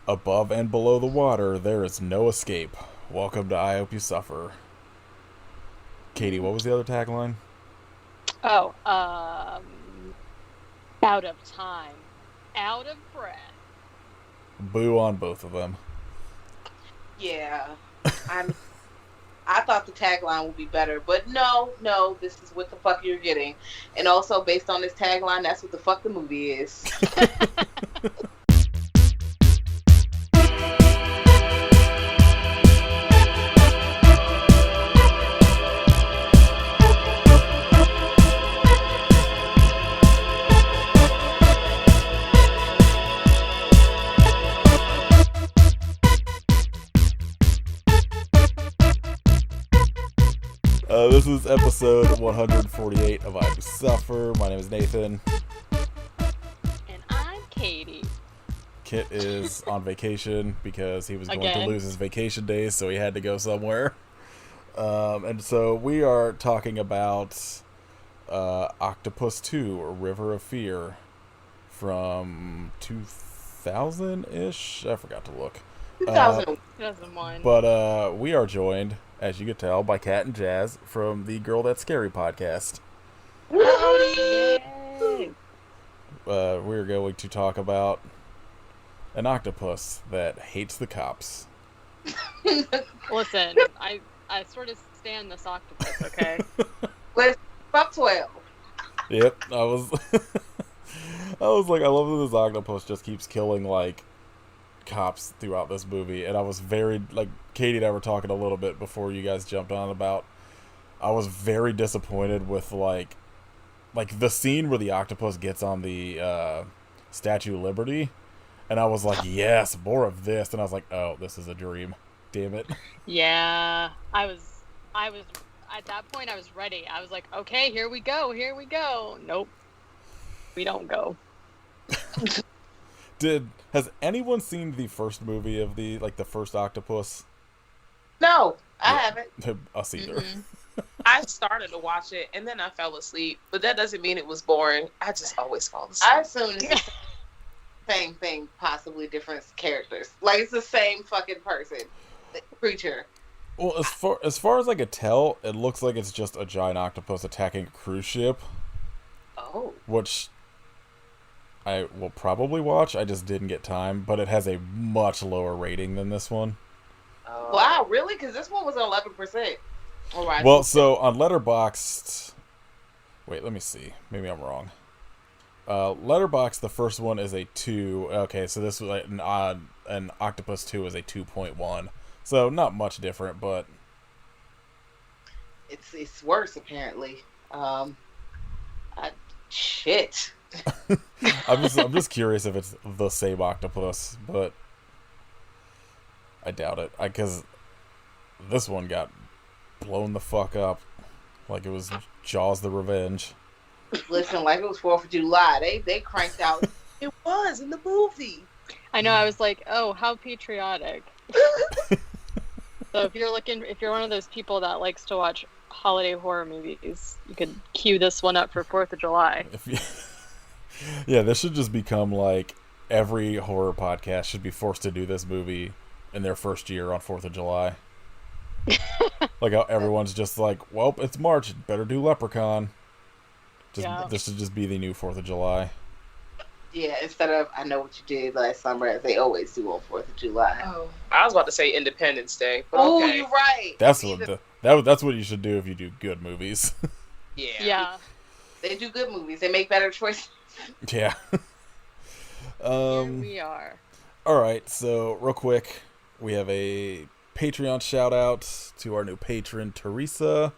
Above and below the water, there is no escape. Welcome to I Hope You Suffer. Katie, what was the other tagline? Oh, out of time, out of breath. Boo on both of them. Yeah. I thought the tagline would be better, but no, this is what the fuck you're getting. And also, based on this tagline, that's what the fuck the movie is. This is episode 148 of I Hope You Suffer. My name is Nathan. And I'm Katie. Kit is on vacation because he was going to Again? lose his vacation days, so he had to go somewhere. And so we are talking about Octopus 2, or River of Fear, from 2000-ish? I forgot to look. 2001. But we are joined, as you could tell, by Kat and Jazz from the Girl That's Scary podcast. Yay! We're going to talk about an octopus that hates the cops. Listen, I sort of stand this octopus, okay? Let's fuck 12. Yep, I was like, I love that this octopus just keeps killing, like, cops throughout this movie, and I was very, like, Katie and I were talking a little bit before you guys jumped on about, I was very disappointed with, like the scene where the octopus gets on the Statue of Liberty, and I was like, yes, more of this, and I was like, oh, this is a dream. Damn it. Yeah, I was at that point I was ready. I was like, okay, here we go. Nope. We don't go. Has anyone seen the first movie of the first Octopus? No, I haven't. Us either. Mm-mm. I started to watch it and then I fell asleep, but that doesn't mean it was boring. I just always fall asleep. I assume it's the same thing, possibly different characters. Like, it's the same fucking person. Creature. Well, as far as I could tell, it looks like it's just a giant octopus attacking a cruise ship, Oh. which I will probably watch. I just didn't get time, but it has a much lower rating than this one. Wow, really? Because this one was 11%. All right. Well, so on Letterboxd, wait, let me see. Maybe I'm wrong. Letterboxd, the first one is a 2. Okay, so this was like an Octopus 2 is a 2.1. So not much different, but It's worse, apparently. Shit. I'm just curious if it's the same octopus, but I doubt it. Because this one got blown the fuck up, like it was Jaws: The Revenge. Listen, like it was 4th of July. They cranked out. It was in the movie. I know, I was like, oh, how patriotic. So if you're one of those people that likes to watch holiday horror movies, you could cue this one up for 4th of July. Yeah, this should just become like every horror podcast should be forced to do this movie in their first year on 4th of July. Like how everyone's just like, well, it's March, better do Leprechaun. This should just be the new 4th of July. Yeah, instead of I Know What You Did Last Summer, as they always do on 4th of July. Oh, I was about to say Independence Day, but Oh, okay. you're right. That's that's what you should do if you do good movies. Yeah. They do good movies. They make better choices. Yeah. Here we are. All right, so real quick, we have a Patreon shout out to our new patron Teresa,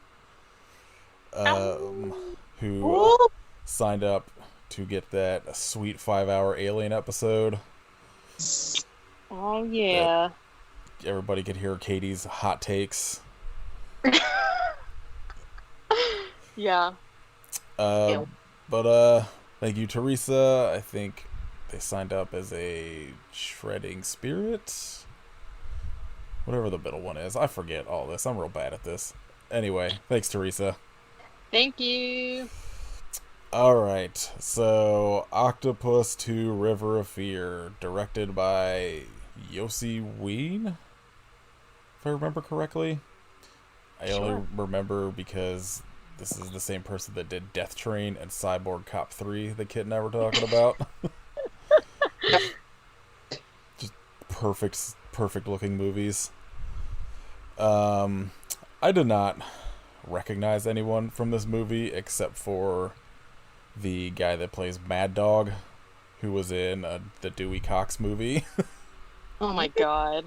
who signed up to get that sweet 5-hour Alien episode. Oh yeah. Everybody could hear Katie's hot takes. Yeah. But thank you, Teresa. I think they signed up as a shredding spirit. Whatever the middle one is. I forget all this. I'm real bad at this. Anyway, thanks, Teresa. Thank you. Alright, so Octopus 2 River of Fear, directed by Yossi Ween, if I remember correctly. I only remember because this is the same person that did Death Train and Cyborg Cop 3 that Kit and I were talking about. Just perfect looking movies. I did not recognize anyone from this movie except for the guy that plays Mad Dog, who was in the Dewey Cox movie. Oh my god.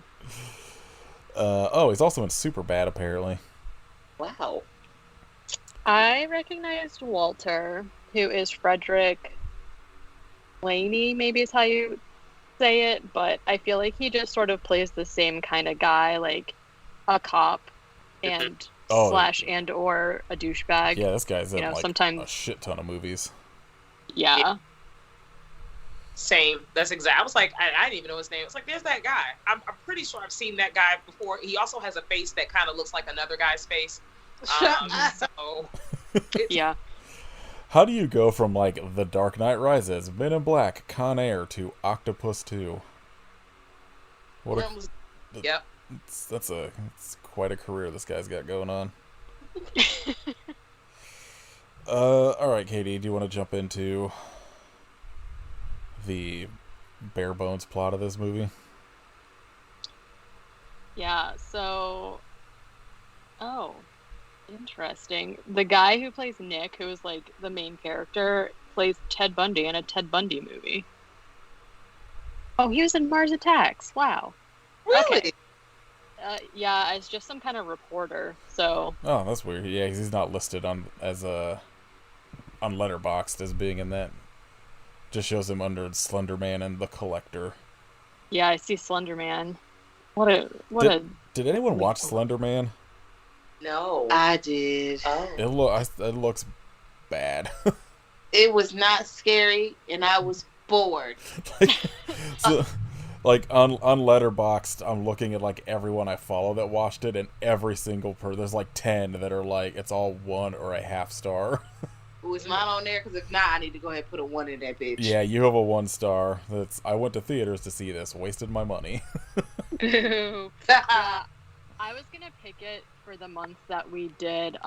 He's also in Superbad, apparently. Wow. I recognized Walter, who is Frederick Laney, maybe is how you say it, but I feel like he just sort of plays the same kind of guy, like a cop and slash and or a douchebag. Yeah, this guy's in sometimes a shit ton of movies. Yeah. Same. That's exact. I was like, I didn't even know his name. It's like, there's that guy. I'm pretty sure I've seen that guy before. He also has a face that kind of looks like another guy's face. So, yeah. How do you go from like The Dark Knight Rises, Men in Black, Con Air to Octopus 2? Yep. It's quite a career this guy's got going on. All right, Katie, do you want to jump into the bare bones plot of this movie? Yeah, so interesting. The guy who plays Nick, who is like the main character, plays Ted Bundy in a Ted Bundy movie. Oh, he was in Mars Attacks. Wow. Really? Okay. Yeah, as just some kind of reporter. So. Oh, that's weird. Yeah, 'cause he's not listed on Letterboxd as being in that. Just shows him under Slender Man and The Collector. Yeah, I see Slender Man. Did anyone watch Slender Man? No, I did. Oh. It looks bad. It was not scary, and I was bored. On Letterboxd, I'm looking at like everyone I follow that watched it, and every single there's like 10 that are like it's all 1 or a half star. Was mine on there? Because if not, I need to go ahead and put a 1 in that bitch. Yeah, you have a 1 star. I went to theaters to see this. Wasted my money. Boo. Yeah, I was gonna pick it for the month that we did,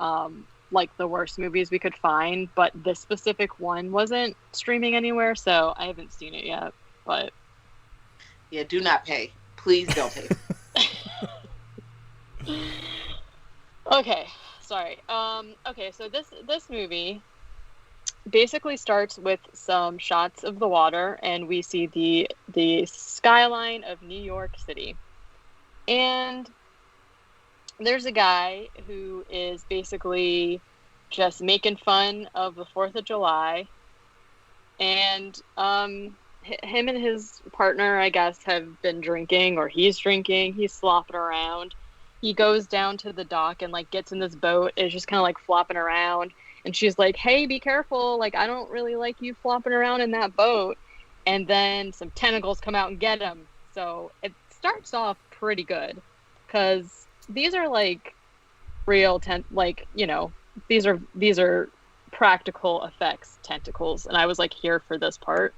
like the worst movies we could find, but this specific one wasn't streaming anywhere, so I haven't seen it yet. But yeah, do not pay. Please don't pay. Okay, sorry. Okay, so this movie basically starts with some shots of the water, and we see the skyline of New York City. And there's a guy who is basically just making fun of the 4th of July. And him and his partner, I guess, have been drinking, or he's drinking. He's slopping around. He goes down to the dock and like gets in this boat. It's just kind of like flopping around. And she's like, hey, be careful. Like, I don't really like you flopping around in that boat. And then some tentacles come out and get him. So it starts off pretty good. Because these are like real, these are practical effects tentacles. And I was like here for this part.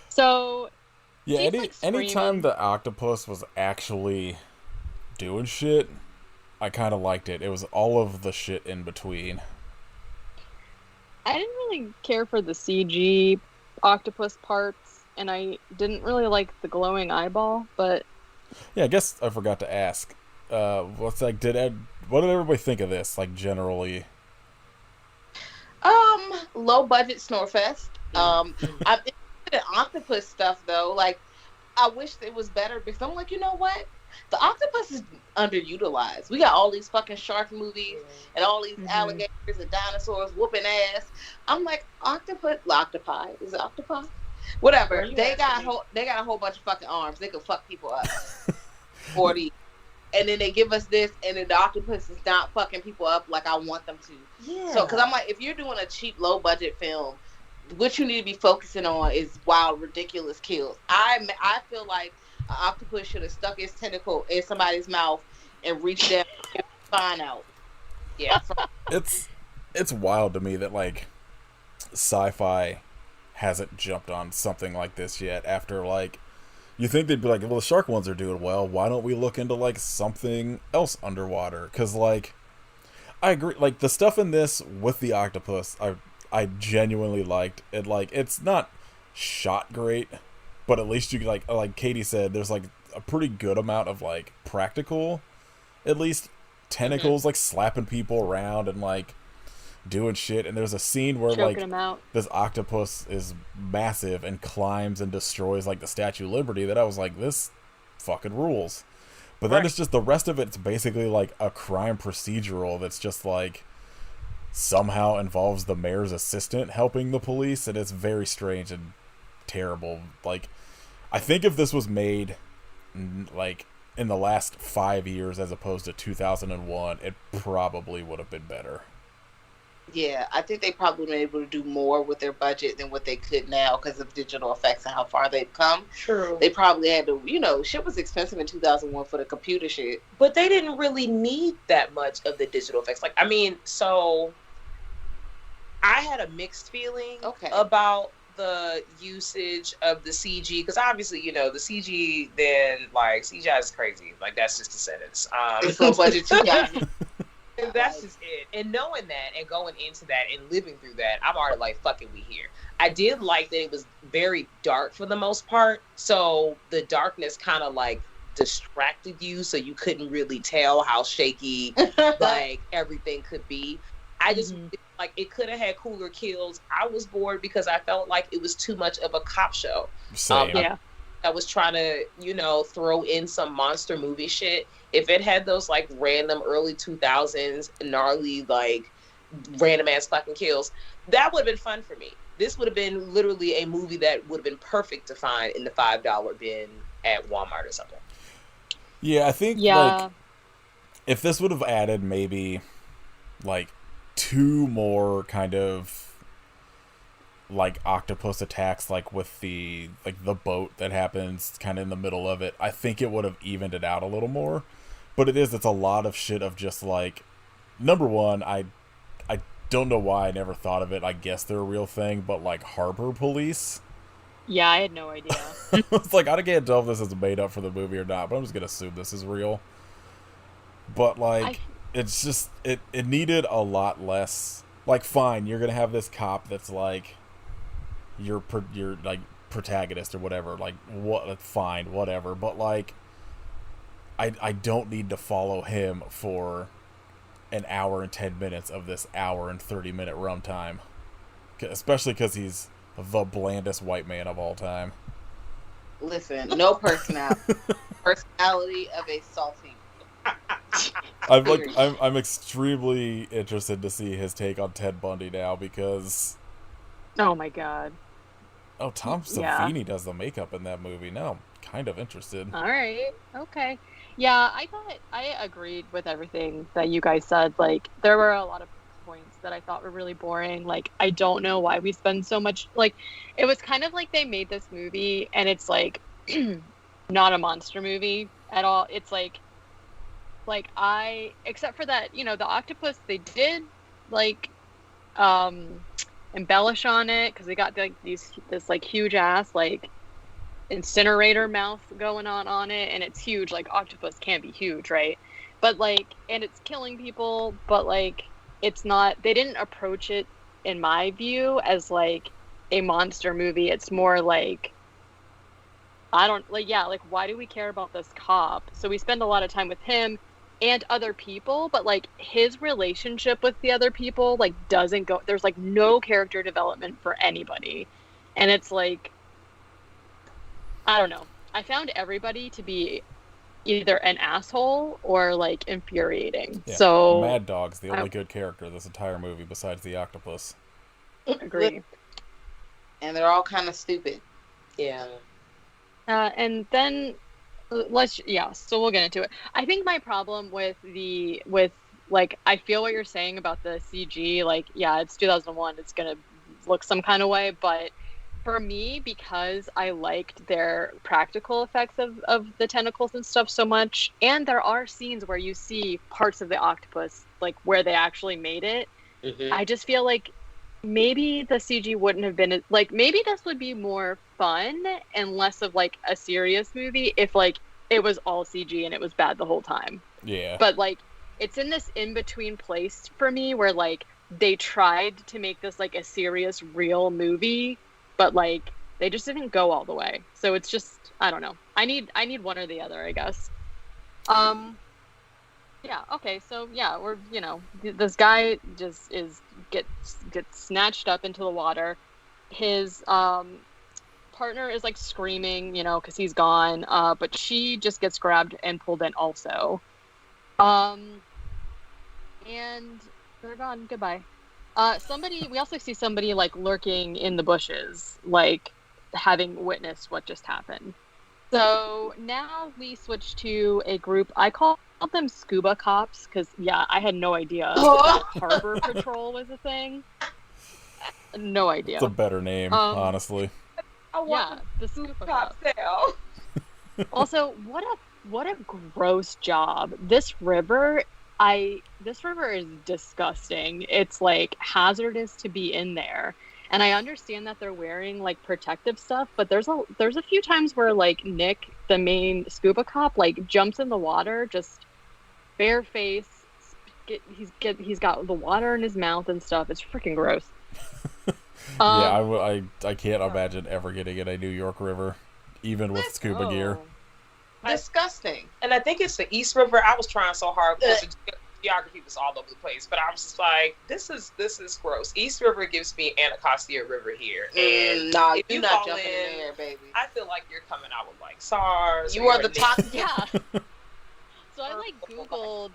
So yeah, anytime the octopus was actually doing shit, I kind of liked it. It was all of the shit in between. I didn't really care for the CG octopus parts, and I didn't really like the glowing eyeball, but yeah, I guess I forgot to ask. What did everybody think of this? Like generally, low budget Snorefest. I'm into the octopus stuff though. Like, I wish it was better because I'm like, you know what? The octopus is underutilized. We got all these fucking shark movies and all these alligators and dinosaurs whooping ass. I'm like, octopus, octopi, is it octopi? Whatever. They got a whole bunch of fucking arms. They could fuck people up. 40. And then they give us this, and then the octopus is not fucking people up like I want them to. Yeah. So, because I'm like, if you're doing a cheap, low budget film, what you need to be focusing on is wild, ridiculous kills. I feel like an octopus should have stuck its tentacle in somebody's mouth and reached down and find out. Yeah. It's wild to me that like sci-fi hasn't jumped on something like this yet after like You think they'd be like, well, the shark ones are doing well. Why don't we look into like something else underwater? Because like, I agree. Like the stuff in this with the octopus, I genuinely liked it. Like it's not shot great, but at least you like Katie said, there's like a pretty good amount of like practical, at least tentacles like slapping people around and like doing shit. And there's a scene where Choking like them out. this octopus is massive and climbs and destroys like the Statue of Liberty, that I was like, this fucking rules. But then it's just the rest of it's basically like a crime procedural that's just like somehow involves the mayor's assistant helping the police, and it's very strange and terrible. Like, I think if this was made like in the last 5 years as opposed to 2001, it probably would have been better. Yeah, I think they probably been able to do more with their budget than what they could now because of digital effects and how far they've come. True. They probably had to, shit was expensive in 2001 for the computer shit. But they didn't really need that much of the digital effects. Like, I mean, so I had a mixed feeling about the usage of the CG, because obviously, the CG, then like CGI is crazy. Like, that's just a sentence. It's low budget 2000. That's just it. And knowing that and going into that and living through that, I'm already like, fuck it, we here. I did like that it was very dark for the most part. So the darkness kind of like distracted you, so you couldn't really tell how shaky like everything could be. I just like it could have had cooler kills. I was bored because I felt like it was too much of a cop show. Same. I was trying to, throw in some monster movie shit. If it had those like random early 2000s gnarly like random ass fucking kills, that would have been fun for me. This would have been literally a movie that would have been perfect to find in the $5 bin at Walmart or something. Yeah, I think like if this would have added maybe like 2 more kind of like octopus attacks, like with the boat that happens kind of in the middle of it, I think it would have evened it out a little more. But it's a lot of shit of just like, number one, I don't know why I never thought of it. I guess they're a real thing, but like harbor police. Yeah, I had no idea. It's like, I can't tell if this is made up for the movie or not, but I'm just gonna assume this is real. But like, it's just it needed a lot less. Like, fine, you're gonna have this cop that's like your like protagonist or whatever. Like, what? Fine, whatever. But like, I don't need to follow him for an hour and 10 minutes of this hour and 30-minute runtime, especially because he's the blandest white man of all time. Listen, no personality. Personality of a salty. I'm extremely interested to see his take on Ted Bundy now, because oh my god. Oh, Tom Savini does the makeup in that movie. Now I'm kind of interested. All right. Okay. Yeah, I agreed with everything that you guys said. Like, there were a lot of points that I thought were really boring. Like, I don't know why we spend so much. Like, it was kind of like they made this movie and it's like not a monster movie at all. It's like except for that, the octopus, they did like embellish on it because they got like this like huge ass like incinerator mouth going on it, and it's huge. Like, octopus can't be huge, right? But like, and it's killing people, but like, it's not, they didn't approach it in my view as like a monster movie. It's more like, I don't like, like, why do we care about this cop? So we spend a lot of time with him and other people, but like his relationship with the other people like doesn't go, there's like no character development for anybody. And it's like, I don't know. I found everybody to be either an asshole or like infuriating. Yeah. So Mad Dog's the only good character this entire movie besides the octopus. Agree. And they're all kind of stupid. Yeah. And then so we'll get into it. I think my problem with like, I feel what you're saying about the CG. Like, yeah, it's 2001. It's gonna look some kind of way, but for me, because I liked their practical effects of the tentacles and stuff so much, and there are scenes where you see parts of the octopus, like where they actually made it, I just feel like maybe the CG wouldn't have been like, maybe this would be more fun and less of like a serious movie if like it was all CG and it was bad the whole time. Yeah. But like it's in this in between place for me where like they tried to make this like a serious real movie, but like they just didn't go all the way. So it's just, I don't know. I need one or the other, I guess. Yeah, okay, so yeah, we're, you know, this guy just gets snatched up into the water. His partner is like screaming, you know, because he's gone, but she just gets grabbed and pulled in also. And they're gone. Goodbye. We also see somebody like lurking in the bushes, like having witnessed what just happened. So now we switch to a group. I call them scuba cops because, yeah, I had no idea that harbor patrol was a thing. No idea. It's a better name, honestly. Yeah, the scuba cops. Also, what a gross job. This river is disgusting. It's like hazardous to be in there. And I understand that they're wearing like protective stuff, but there's a few times where like Nick, the main scuba cop, like jumps in the water just bare face. He's got the water in his mouth and stuff. It's freaking gross. I can't imagine ever getting in a New York river, even with scuba gear. Disgusting. And I think it's the East River. I was trying so hard because the geography was all over the place, but I was just like, this is gross. East River gives me Anacostia River here, and no, if you're you not fall jumping in there, baby. I feel like you're coming out with like SARS. You are the top. Yeah. So I like Googled.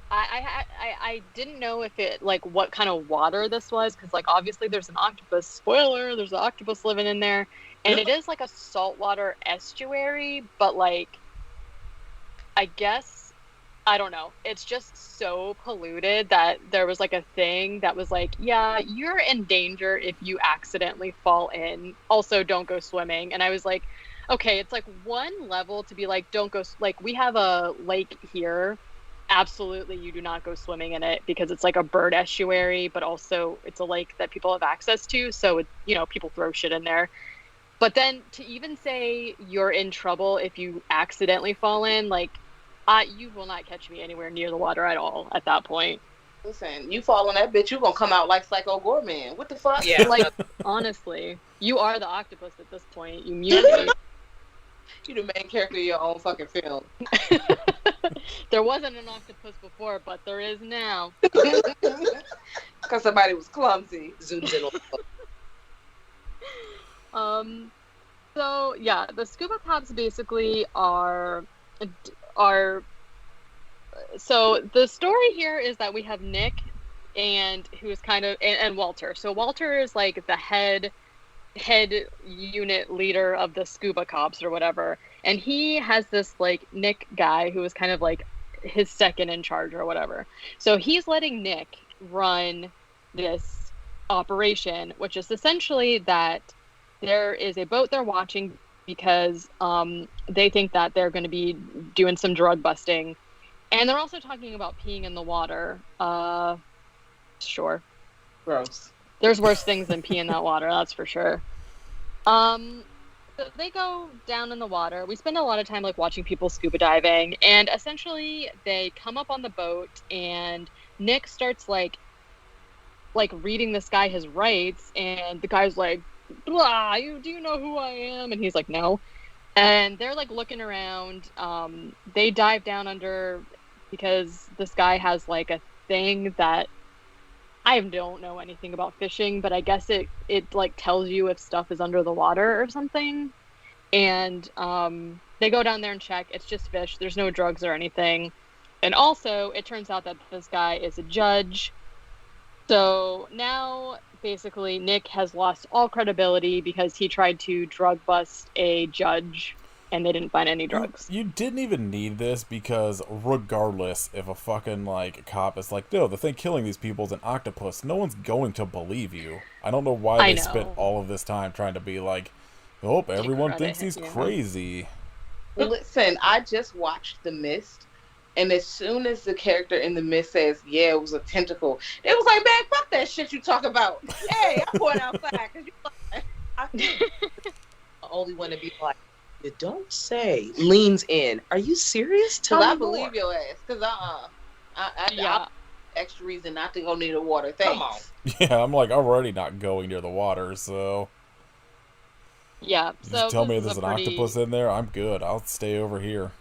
I didn't know if it like what kind of water this was because like obviously there's an octopus. Spoiler: there's an octopus living in there, and it is like a saltwater estuary, but like I guess. I don't know. It's just so polluted that there was like a thing that was like, yeah, you're in danger if you accidentally fall in. Also, don't go swimming. And I was like, okay, it's like one level to be like, don't go. Like we have a lake here. Absolutely, you do not go swimming in it because it's like a bird estuary, but also it's a lake that people have access to. So, you know, people throw shit in there. But then to even say you're in trouble if you accidentally fall in, like, you will not catch me anywhere near the water at all at that point. Listen, you fall in that bitch, you gonna come out like Psycho Gorman. What the fuck? Yeah. Like, honestly, you are the octopus at this point. You mutate. You the main character of your own fucking film. There wasn't an octopus before, but there is now. Because somebody was clumsy. Zooms in. So yeah, the scuba cops basically are so the story here is that we have Nick and who's kind of and Walter. So Walter is like the head unit leader of the scuba cops or whatever, and he has this like Nick guy who is kind of like his second in charge or whatever. So he's letting Nick run this operation, which is essentially that there is a boat they're watching because they think that they're going to be doing some drug busting. And they're also talking about peeing in the water. Sure. Gross. There's worse things than pee in that water, that's for sure. So they go down in the water. We spend a lot of time like watching people scuba diving. And essentially they come up on the boat and Nick starts like reading this guy his rights. And the guy's like, blah, do you know who I am? And he's like, no. And they're like looking around. They dive down under because this guy has like a thing that I don't know anything about fishing, but I guess it like tells you if stuff is under the water or something. And they go down there and check. It's just fish. There's no drugs or anything. And also, it turns out that this guy is a judge. So now, basically, Nick has lost all credibility because he tried to drug bust a judge, and they didn't find any drugs. You didn't even need this because regardless if a fucking, like, cop is like, no, the thing killing these people is an octopus, no one's going to believe you. I don't know why they spent all of this time trying to be like, oh, everyone thinks he's crazy. Listen, I just watched The Mist And as soon as the character in the mist says, "Yeah, it was a tentacle," it was like, "Man, fuck that shit you talk about." Hey, I'm going outside because you lying. I feel the only one to be like, you don't say. Leans in. Are you serious? Tell Because me I believe more. your ass. Because Yeah. I'll extra reason not to go near the water. Come on. Thanks. Yeah, I'm like already not going near the water, so Yeah. just So tell me this is there's a an pretty. octopus in there. I'm good. I'll stay over here.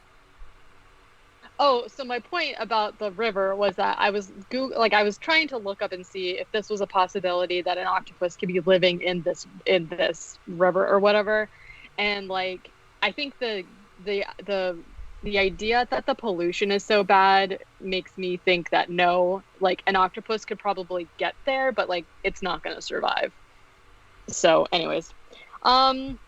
Oh, so my point about the river was that I was I was trying to look up and see if this was a possibility that an octopus could be living in this river or whatever. And like I think the the idea that the pollution is so bad makes me think that no, like an octopus could probably get there, but like it's not going to survive. So anyways, um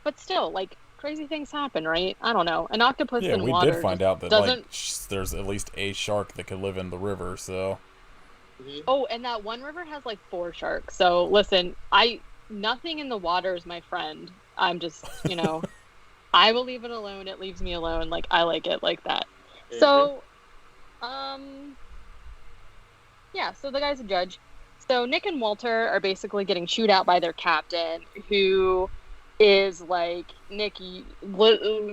but still, like crazy things happen, right? I don't know. An octopus Yeah, in we did water find just out that like doesn't. there's at least a shark that could live in the river. So Oh, and that one river has like 4 sharks. So listen, nothing in the water is my friend. I'm just, I will leave it alone. It leaves me alone. Like I like it like that. So, yeah. So the guy's a judge. So Nick and Walter are basically getting chewed out by their captain, who is like, Nick,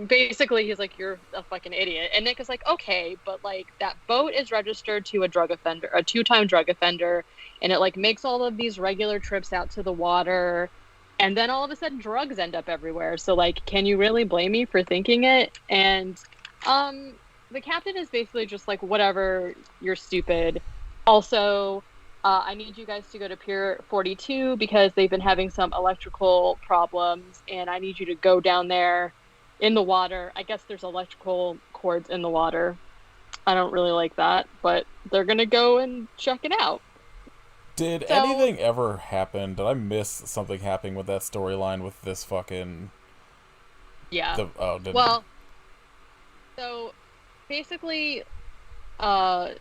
basically he's like, you're a fucking idiot. And Nick is like, okay, but like that boat is registered to a 2-time drug offender, and it like makes all of these regular trips out to the water, and then all of a sudden drugs end up everywhere. So like, can you really blame me for thinking it? And the captain is basically just like, whatever, you're stupid. Also, I need you guys to go to Pier 42 because they've been having some electrical problems, and I need you to go down there in the water. I guess there's electrical cords in the water. I don't really like that, but they're going to go and check it out. did anything ever happen? Did I miss something happening with that storyline with this fucking... Yeah. Didn't... Well, so basically, they're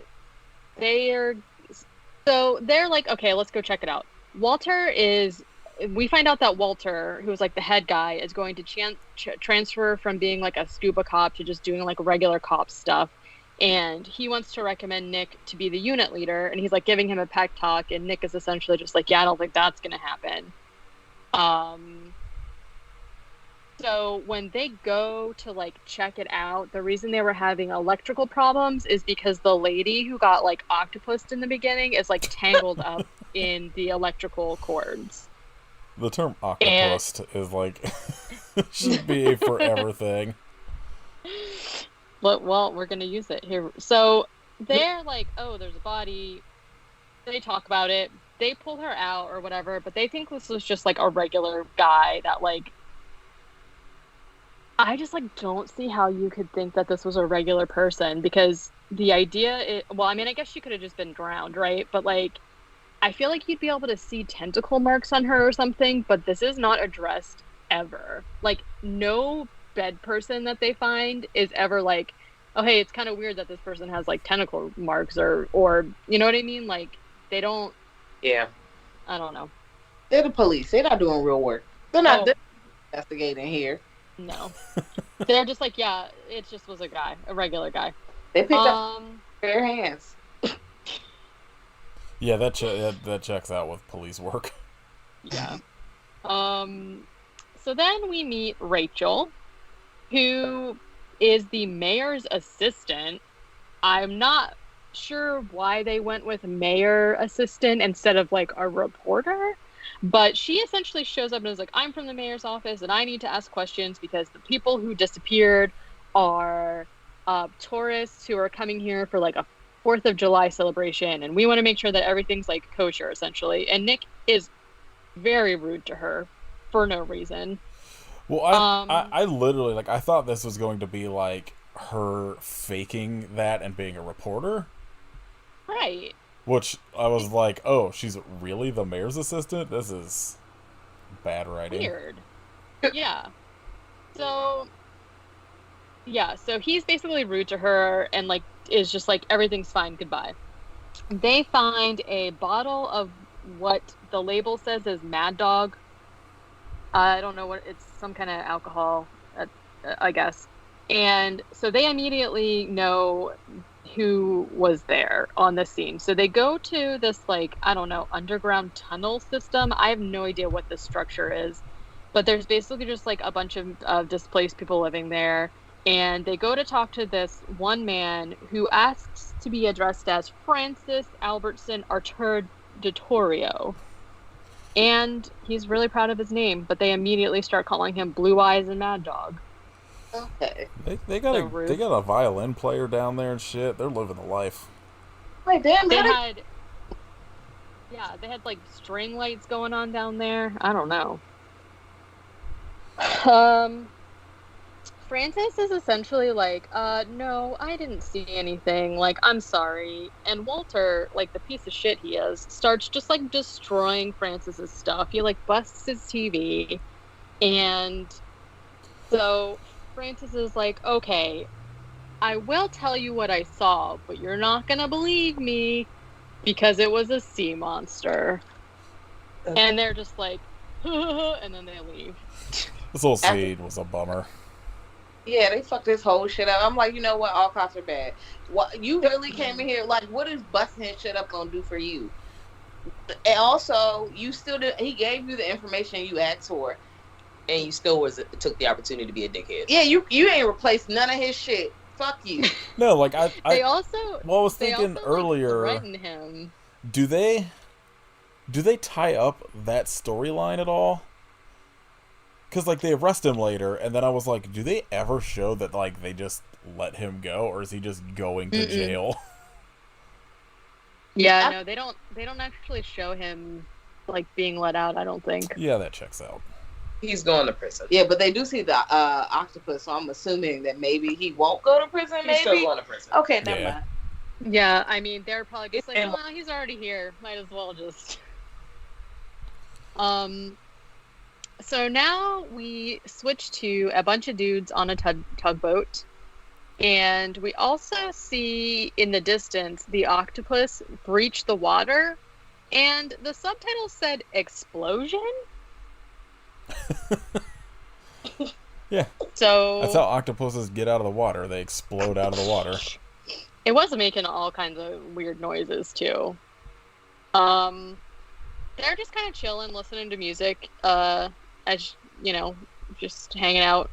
like, okay, let's go check it out. We find out that Walter, who's like the head guy, is going to transfer from being like a scuba cop to just doing like regular cop stuff. And he wants to recommend Nick to be the unit leader. And he's like giving him a pep talk. And Nick is essentially just like, yeah, I don't think that's going to happen. So when they go to like check it out, the reason they were having electrical problems is because the lady who got like octopused in the beginning is like tangled up in the electrical cords. The term octopus is like should be a forever thing. But well, we're gonna use it here. So they're like, oh, there's a body. They talk about it. They pull her out or whatever, but they think this was just like a regular guy that like. I just like don't see how you could think that this was a regular person, because the idea well, I mean, I guess she could have just been drowned, right? But like, I feel like you'd be able to see tentacle marks on her or something, but this is not addressed ever. Like, no bed person that they find is ever like, oh, hey, it's kind of weird that this person has like tentacle marks or you know what I mean? Like, they don't. Yeah. I don't know. They're the police. They're not doing real work. They're not investigating here. No. They're just like, yeah, it just was a guy, a regular guy. They picked up bare hands. Yeah, that checks out with police work. Yeah. So then we meet Rachel, who is the mayor's assistant. I'm not sure why they went with mayor assistant instead of like a reporter, but she essentially shows up and is like, I'm from the mayor's office and I need to ask questions because the people who disappeared are tourists who are coming here for like a 4th of July celebration, and we want to make sure that everything's like kosher essentially. And Nick is very rude to her for no reason. Well, I literally, like, I thought this was going to be like her faking that and being a reporter. Right. Which I was like, oh, she's really the mayor's assistant? This is bad writing. Weird. Yeah. So he's basically rude to her and like is just like, everything's fine, goodbye. They find a bottle of what the label says is Mad Dog. I don't know what it's, some kind of alcohol, I guess. And so they immediately know who was there on the scene. So they go to this, like, I don't know, underground tunnel system. I have no idea what this structure is, but there's basically just like a bunch of displaced people living there. And they go to talk to this one man who asks to be addressed as Francis Albertson Artur de Torio. And he's really proud of his name, but they immediately start calling him Blue Eyes and Mad Dog. Okay. They got a violin player down there and shit. They're living the life. Wait, damn. They had like string lights going on down there. I don't know. Francis is essentially like, no, I didn't see anything. Like, I'm sorry. And Walter, like the piece of shit he is, starts just like destroying Francis's stuff. He like busts his TV, and so Francis is like, okay, I will tell you what I saw, but you're not gonna believe me because it was a sea monster. Okay. And they're just like, and then they leave. This whole scene was a bummer. Yeah, they fucked this whole shit up. I'm like, you know what? All cops are bad. What, you really came in here, like, what is busting his shit up gonna do for you? And also, you still did, he gave you the information you asked for. And you still took the opportunity to be a dickhead. Yeah, you ain't replaced none of his shit. Fuck you. No, like, I was thinking earlier, like, threaten him. Do they tie up that storyline at all? Because, like, they arrest him later, and then I was like, do they ever show that, like, they just let him go, or is he just going to jail? Yeah, no, they don't actually show him, like, being let out, I don't think. Yeah, that checks out. He's going to prison. Yeah, but they do see the octopus, so I'm assuming that maybe he won't go to prison, maybe? He's still going to prison. Okay, never mind. Yeah, I mean, they're probably just like, well, he's already here. Might as well just... So now we switch to a bunch of dudes on a tugboat, and we also see in the distance the octopus breach the water, and the subtitles said explosion. Yeah. So that's how octopuses get out of the water. They explode out of the water. It was making all kinds of weird noises too. They're just kind of chilling, listening to music, as you know, just hanging out.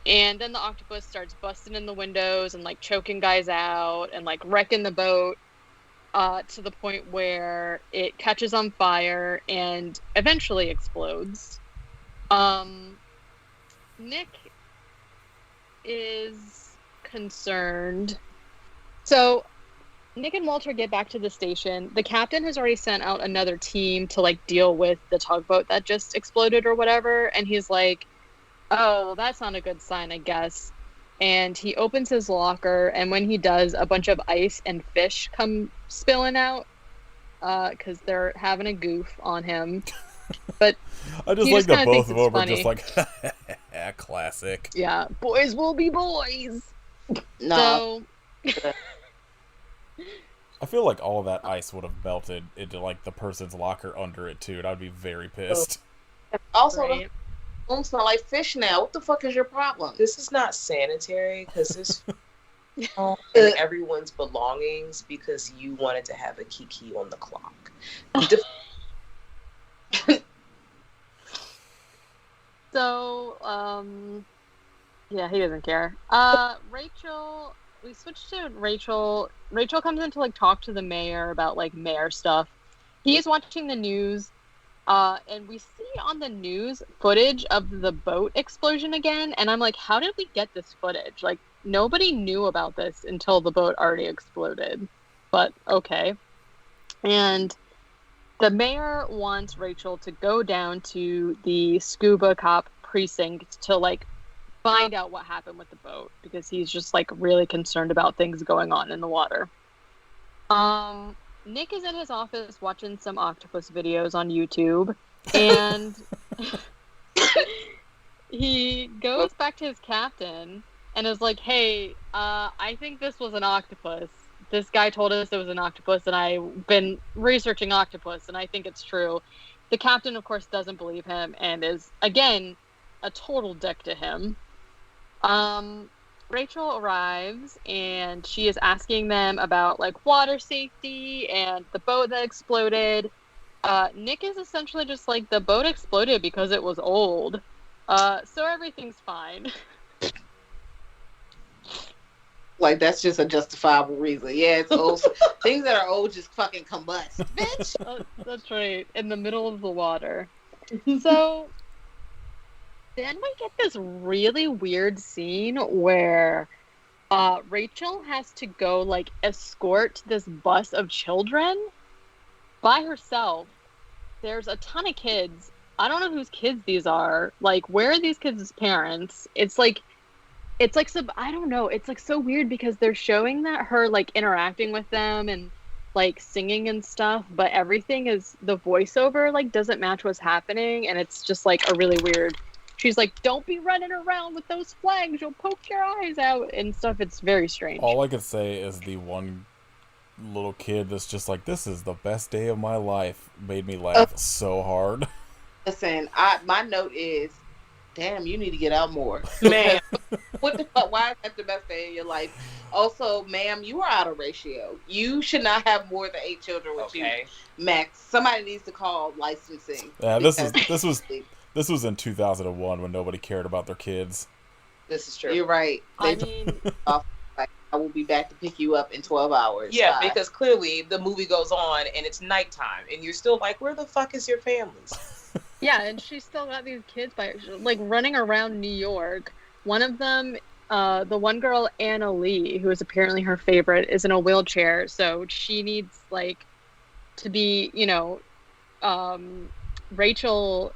And then the octopus starts busting in the windows and like choking guys out and like wrecking the boat, to the point where it catches on fire and eventually explodes. Nick is concerned. So Nick and Walter get back to the station. The captain has already sent out another team to like deal with the tugboat that just exploded or whatever. And he's like, oh, well, that's not a good sign, I guess. And he opens his locker, and when he does, a bunch of ice and fish come spilling out, because they're having a goof on him. But I just like that both of them are just like, classic. Yeah, boys will be boys. No. So... I feel like all of that ice would have melted into like the person's locker under it too, and I'd be very pissed. Also, right. The room smell like fish now. What the fuck is your problem? This is not sanitary because this and everyone's belongings because you wanted to have a kiki on the clock. So, yeah, he doesn't care. Rachel. We switched to Rachel. Rachel comes in to like talk to the mayor about like mayor stuff. He's watching the news, and we see on the news footage of the boat explosion again. And I'm like, how did we get this footage? Like, nobody knew about this until the boat already exploded. But okay. And the mayor wants Rachel to go down to the scuba cop precinct to like find out what happened with the boat, because he's just like really concerned about things going on in the water. Nick is in his office watching some octopus videos on YouTube, and he goes back to his captain and is like, hey, I think this was an octopus. This guy told us it was an octopus, and I've been researching octopus, and I think it's true. The captain, of course, doesn't believe him and is, again, a total dick to him. Rachel arrives and she is asking them about like water safety and the boat that exploded. Nick is essentially just like, the boat exploded because it was old. So everything's fine. Like, that's just a justifiable reason. Yeah, it's old. Things that are old just fucking combust, bitch. That's right. In the middle of the water. So then we get this really weird scene where Rachel has to go like escort this bus of children by herself. There's a ton of kids. I don't know whose kids these are. Like, where are these kids' parents? It's like I don't know. It's like so weird because they're showing that her like interacting with them and like singing and stuff, but everything is, the voiceover like doesn't match what's happening, and it's just like a really weird. She's like, "Don't be running around with those flags. You'll poke your eyes out," and stuff. It's very strange. All I could say is the one little kid that's just like, "This is the best day of my life," made me laugh so hard. Listen, my note is, damn, you need to get out more. Man. What the fuck? Why is that the best day of your life? Also, ma'am, you are out of ratio. You should not have more than 8 children with you, max. Somebody needs to call licensing. Yeah, this was in 2001 when nobody cared about their kids. This is true. You're right. I mean, I will be back to pick you up in 12 hours. Yeah, because clearly the movie goes on and it's nighttime, and you're still like, where the fuck is your families? yeah, and she's still got these kids by like running around New York. One of them, the one girl, Anna Lee, who is apparently her favorite, is in a wheelchair, so she needs like to be, Rachel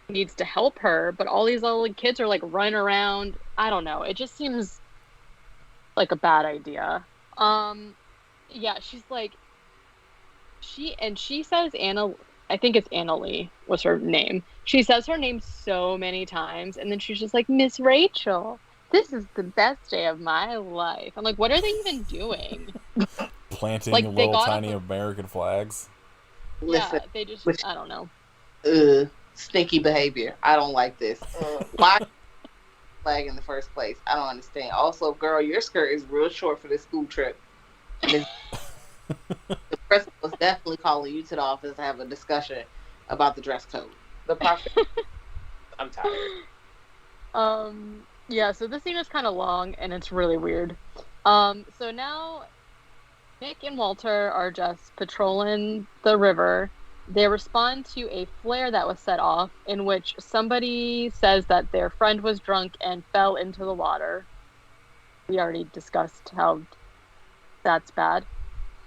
needs to help her, but all these little kids are like running around. I don't know. It just seems like a bad idea. Yeah, she's like, she says I think it's Anna Lee was her name. She says her name so many times, and then she's just like, "Miss Rachel, this is the best day of my life." I'm like, what are they even doing? Planting like, little tiny American flags. Listen, yeah, they just, I don't know. Stinky behavior. I don't like this. Why flag in the first place? I don't understand. Also, girl, your skirt is real short for this school trip. The principal was definitely calling you to the office to have a discussion about the dress code. The process. I'm tired. Yeah, so this scene is kind of long and it's really weird. So now Nick and Walter are just patrolling the river. They respond to a flare that was set off in which somebody says that their friend was drunk and fell into the water. We already discussed how that's bad.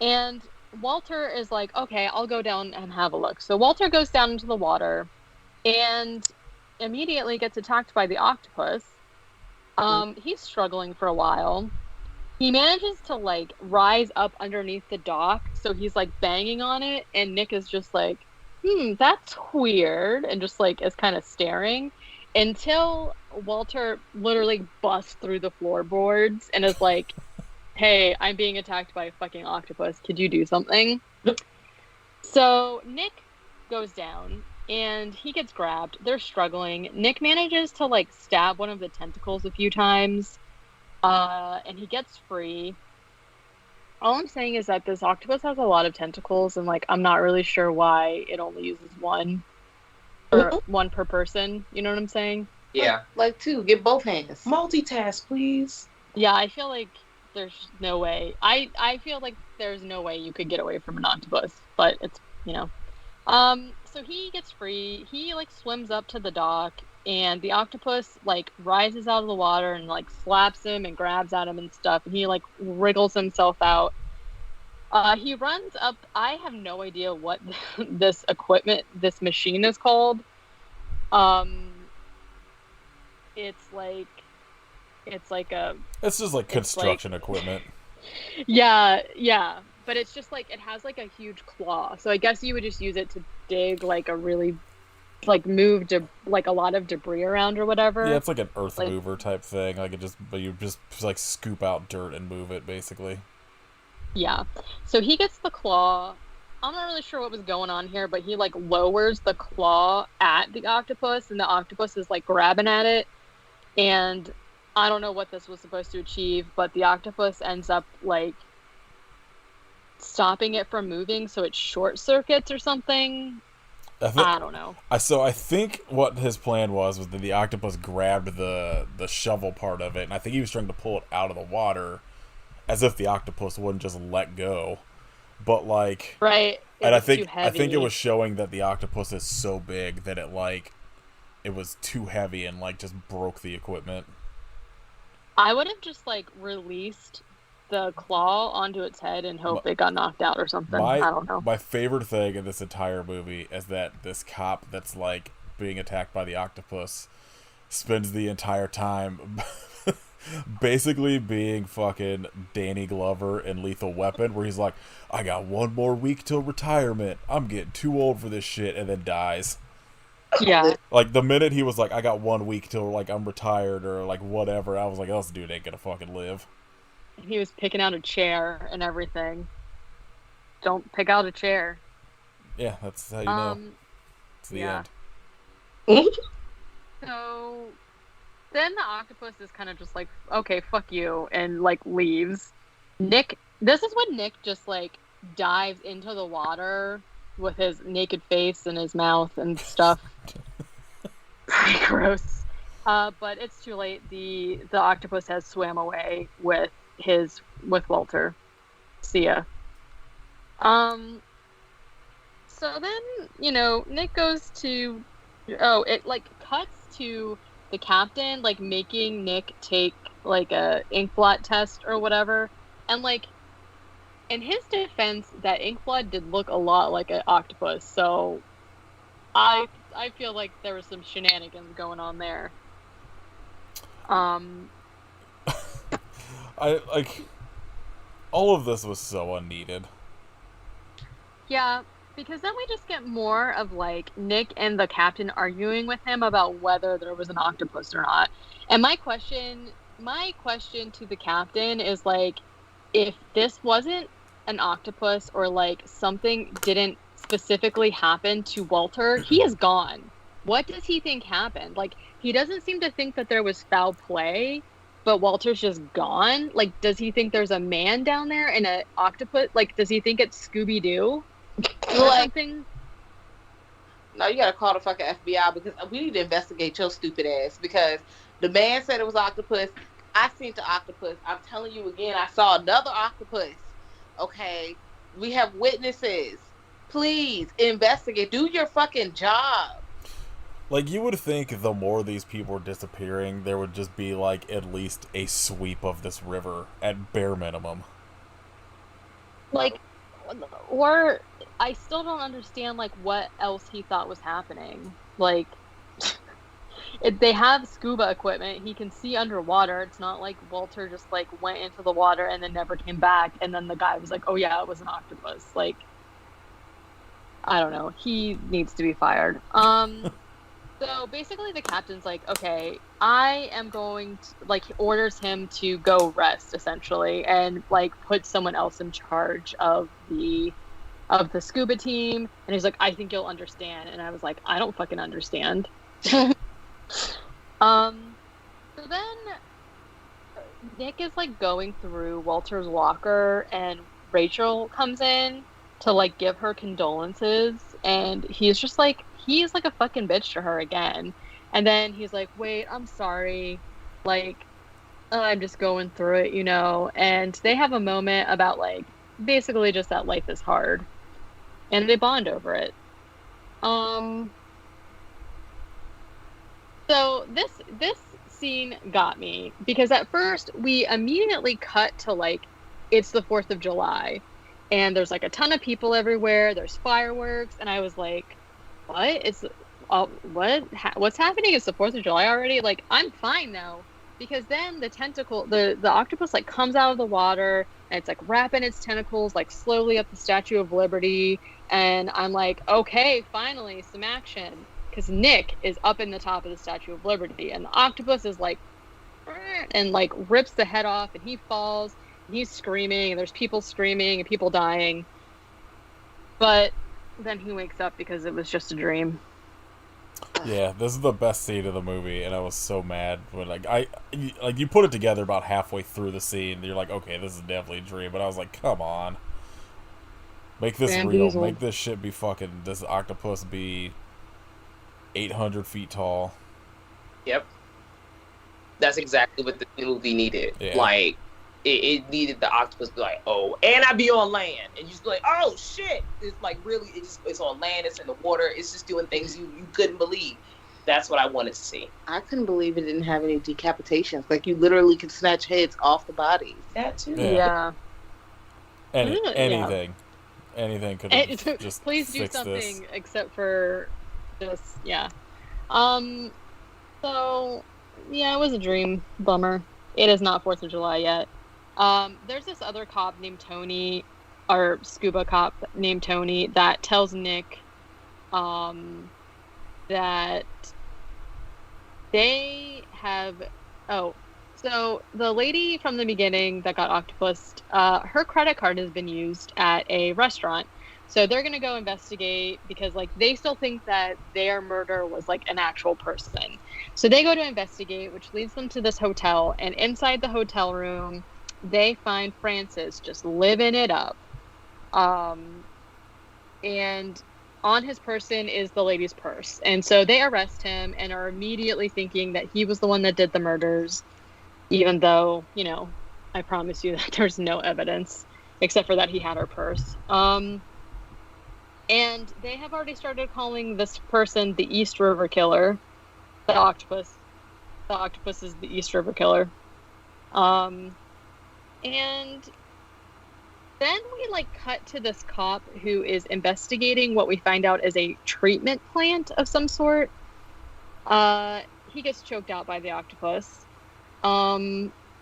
And Walter is like, okay, I'll go down and have a look. So Walter goes down into the water and immediately gets attacked by the octopus. He's struggling for a while. He manages to like rise up underneath the dock, so he's like banging on it, and Nick is just like, that's weird, and just like is kind of staring until Walter literally busts through the floorboards and is like, "Hey, I'm being attacked by a fucking octopus. Could you do something?" So Nick goes down and he gets grabbed. They're struggling. Nick manages to like stab one of the tentacles a few times, and he gets free. All I'm saying is that this octopus has a lot of tentacles, and like I'm not really sure why it only uses one, or one per person. You know what I'm saying? Yeah. Like 2, get both hands. Multitask, please. Yeah, I feel like there's no way. I feel like there's no way you could get away from an octopus, but it's, so he gets free. He like swims up to the dock, and the octopus like rises out of the water and like slaps him and grabs at him and stuff, and he like wriggles himself out. He runs up. I have no idea what this machine is called. It's just like construction equipment. Yeah, but it's just like it has like a huge claw. So I guess you would just use it to dig like a really move like a lot of debris around or whatever. Yeah, it's like an earth mover type thing. Like but you just like scoop out dirt and move it basically. Yeah. So he gets the claw. I'm not really sure what was going on here, but he like lowers the claw at the octopus, and the octopus is like grabbing at it. And I don't know what this was supposed to achieve, but the octopus ends up like stopping it from moving, so it short circuits or something. I don't know. I think what his plan was that the octopus grabbed the shovel part of it, and I think he was trying to pull it out of the water, as if the octopus wouldn't just let go. But like, right, and I think it was showing that the octopus is so big that it was too heavy and like just broke the equipment. I would have just like released the claw onto its head and hope it got knocked out or something. I don't know. My favorite thing in this entire movie is that this cop that's like being attacked by the octopus spends the entire time basically being fucking Danny Glover in Lethal Weapon, where he's like, I got 1 more week till retirement. I'm getting too old for this shit, and then dies. Yeah. Like, the minute he was like, I got 1 week till like I'm retired or like whatever, I was like, oh, this dude ain't gonna fucking live. He was picking out a chair and everything. Don't pick out a chair. Yeah, that's how you know. It's the end. So then the octopus is kind of just like, okay, fuck you, and like leaves. This is when Nick just like dives into the water with his naked face and his mouth and stuff. Pretty gross. But it's too late. The octopus has swam away with Walter. See ya. So then, Nick goes to it like cuts to the captain like making Nick take like a ink blot test or whatever, and like in his defense, that ink blot did look a lot like an octopus, so I feel like there was some shenanigans going on there. I like all of this was so unneeded. Yeah, because then we just get more of like Nick and the captain arguing with him about whether there was an octopus or not. And my question to the captain is like, if this wasn't an octopus or like something didn't specifically happen to Walter, he is gone. What does he think happened? Like, he doesn't seem to think that there was foul play, but Walter's just gone. Like, does he think there's a man down there and an octopus? Like, does he think it's Scooby-Doo? Like, no, you gotta call the fucking FBI because we need to investigate your stupid ass, because the man said it was octopus. I seen the octopus. I'm telling you again, I saw another octopus. Okay? We have witnesses. Please investigate. Do your fucking job. Like, you would think the more these people were disappearing, there would just be, like, at least a sweep of this river, at bare minimum. Like, or I still don't understand, like, what else he thought was happening. Like, they have scuba equipment. He can see underwater. It's not like Walter just, like, went into the water and then never came back, and then the guy was like, oh, yeah, it was an octopus. Like, I don't know. He needs to be fired. So basically the captain's like, okay, I am going to, like, he orders him to go rest, essentially, and, like, put someone else in charge of the scuba team. And he's like, I think you'll understand. And I was like, I don't fucking understand. So then Nick is, like, going through Walter's locker, and Rachel comes in to, like, give her condolences, and he's just like, he's like a fucking bitch to her again. And then he's like, wait, I'm sorry, like, I'm just going through it, and they have a moment about, like, basically just that life is hard, and they bond over it. So this scene got me, because at first we immediately cut to, like, it's the 4th of July, and there's, like, a ton of people everywhere, there's fireworks, and I was like, what? What's happening? It's the 4th of July already? Like, I'm fine now, because then the octopus, like, comes out of the water, and it's, like, wrapping its tentacles, like, slowly up the Statue of Liberty, and I'm like, okay, finally, some action, because Nick is up in the top of the Statue of Liberty, and the octopus is, like, and, like, rips the head off, and he falls, and he's screaming, and there's people screaming, and people dying, but then he wakes up because it was just a dream. Yeah, this is the best scene of the movie, and I was so mad when you put it together about halfway through the scene. You're like, okay, this is definitely a dream, but I was like, come on, make this real, Bamboozled. make this shit be fucking. This octopus be 800 feet tall. Yep. That's exactly what the movie needed. Yeah. Like, it needed the octopus to be like, oh, and I be on land. And you just be like, oh, shit. It's like, really, it's on land, it's in the water, it's just doing things you couldn't believe. That's what I wanted to see. I couldn't believe it didn't have any decapitations. Like, you literally could snatch heads off the bodies. That, too. Yeah. Anything. Anything could have just please do fixed something this. except for just So yeah, it was a dream. Bummer. It is not 4th of July yet. There's this other cop named Tony, or scuba cop named Tony, that tells Nick that they have so the lady from the beginning that got octopused, her credit card has been used at a restaurant. So they're going to go investigate because, like, they still think that their murder was, like, an actual person. So they go to investigate, which leads them to this hotel. And inside the hotel room, they find Francis just living it up. And on his person is the lady's purse. And so they arrest him and are immediately thinking that he was the one that did the murders, even though, you know, I promise you that there's no evidence except for that he had her purse. And they have already started calling this person the East River Killer. The octopus. The octopus is the East River Killer. And then we, like, cut to this cop who is investigating what we find out is a treatment plant of some sort. He gets choked out by the octopus.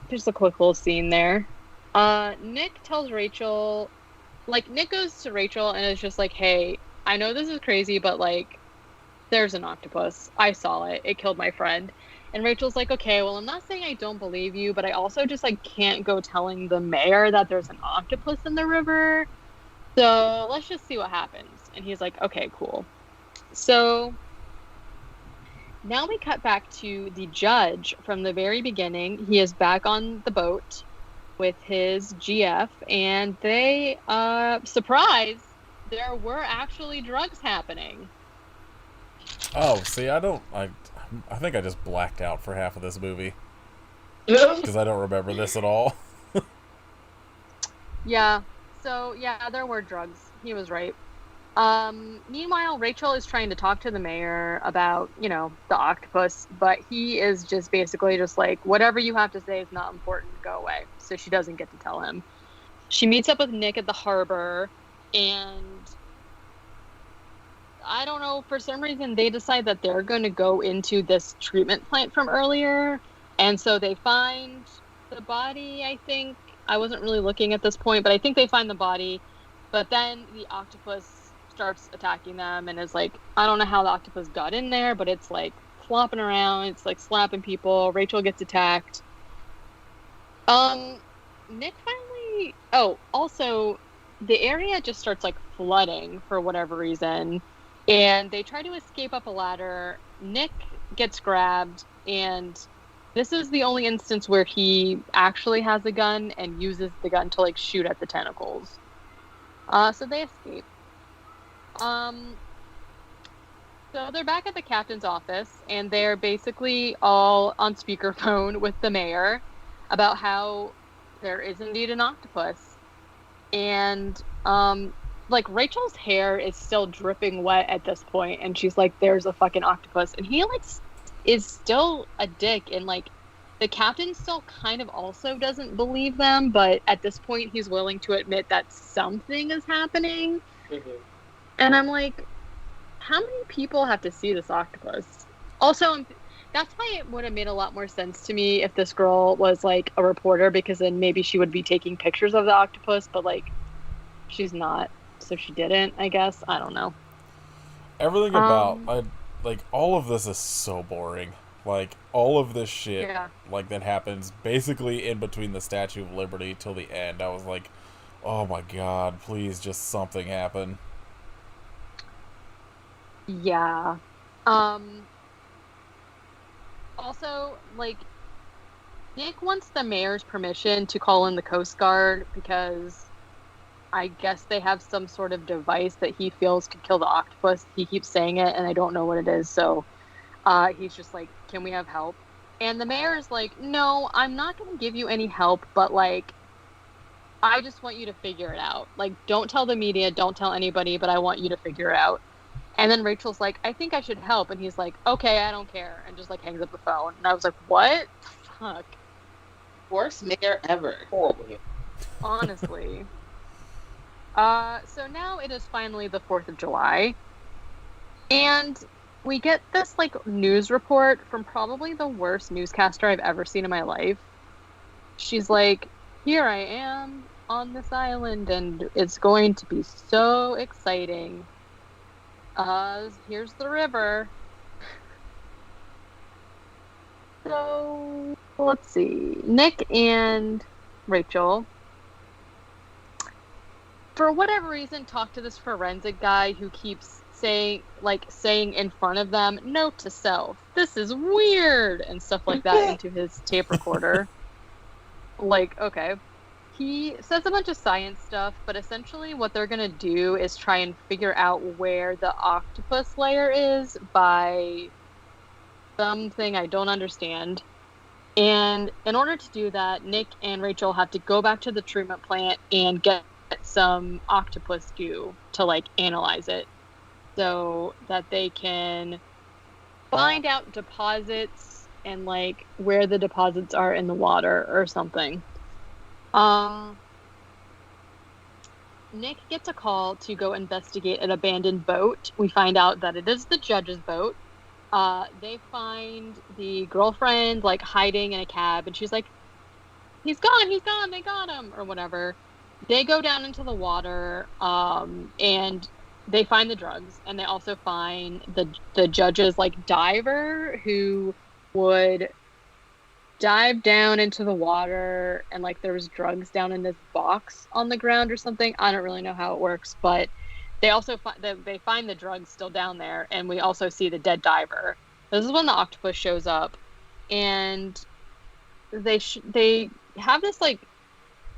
Just a quick little scene there. Nick tells Rachel... Like, Nick goes to Rachel and is just like, hey, I know this is crazy, but, like, there's an octopus. I saw it. It killed my friend. And Rachel's like, okay, well, I'm not saying I don't believe you, but I also just, like, can't go telling the mayor that there's an octopus in the river. So let's just see what happens. And he's like, okay, cool. So now we cut back to the judge from the very beginning. He is back on the boat with his GF, and they, surprise, there were actually drugs happening. Oh, see, I think I just blacked out for half of this movie. Because I don't remember this at all. Yeah, so, yeah, there were drugs. He was right. Meanwhile, Rachel is trying to talk to the mayor about, you know, the octopus, but he is just basically just like, whatever you have to say is not important, go away. So she doesn't get to tell him. She meets up with Nick at the harbor, and I don't know, for some reason they decide that they're going to go into this treatment plant from earlier, and so they find the body, I think. I wasn't really looking at this point, but I think they find the body, but then the octopus starts attacking them and is like, I don't know how the octopus got in there, but it's like flopping around, it's like slapping people. Rachel gets attacked. Nick finally... Oh, also, the area just starts, like, flooding for whatever reason, and they try to escape up a ladder. Nick gets grabbed, and this is the only instance where he actually has a gun and uses the gun to, like, shoot at the tentacles. So they escape. So they're back at the captain's office, and they're basically all on speakerphone with the mayor about how there is indeed an octopus. And, like, Rachel's hair is still dripping wet at this point, and she's like, there's a fucking octopus. And he, like, is still a dick, and, like, the captain still kind of also doesn't believe them, but at this point he's willing to admit that something is happening. Mm-hmm. And I'm like, how many people have to see this octopus? Also, that's why it would have made a lot more sense to me if this girl was, like, a reporter, because then maybe she would be taking pictures of the octopus, but, like, she's not, so she didn't, I guess. I don't know. Everything about, like, all of this is so boring. Like, all of this shit, Yeah. like, that happens basically in between the Statue of Liberty till the end. I was like, oh my god, please just something happen. Yeah. Also, like, Nick wants the mayor's permission to call in the Coast Guard because I guess they have some sort of device that he feels could kill the octopus. He keeps saying it, and I don't know what it is, so he's just like, can we have help? And the mayor's like, no, I'm not going to give you any help, but, like, I just want you to figure it out. Like, don't tell the media, don't tell anybody, but I want you to figure it out. And then Rachel's like, I think I should help. And he's like, okay, I don't care. And just, like, hangs up the phone. And I was like, what? Fuck. Worst mayor ever. Horrible. Honestly. So now it is finally the 4th of July. And we get this, like, news report from probably the worst newscaster I've ever seen in my life. She's like, here I am on this island, and it's going to be so exciting. Here's the river. So, let's see. Nick and Rachel, for whatever reason, talk to this forensic guy who keeps saying in front of them, note to self, this is weird, and stuff like that into his tape recorder. Like, okay. He says a bunch of science stuff, but essentially what they're going to do is try and figure out where the octopus layer is by something I don't understand. And in order to do that, Nick and Rachel have to go back to the treatment plant and get some octopus goo to, like, analyze it so that they can find out deposits and, like, where the deposits are in the water or something. Nick gets a call to go investigate an abandoned boat. We find out that it is the judge's boat. They find the girlfriend, like, hiding in a cab, and she's like, he's gone, they got him, or whatever. They go down into the water, and they find the drugs, and they also find the judge's, like, diver who would dive down into the water, and, like, there was drugs down in this box on the ground or something. I don't really know how it works, but they also they find the drugs still down there, and we also see the dead diver. This is when the octopus shows up, and they have this, like,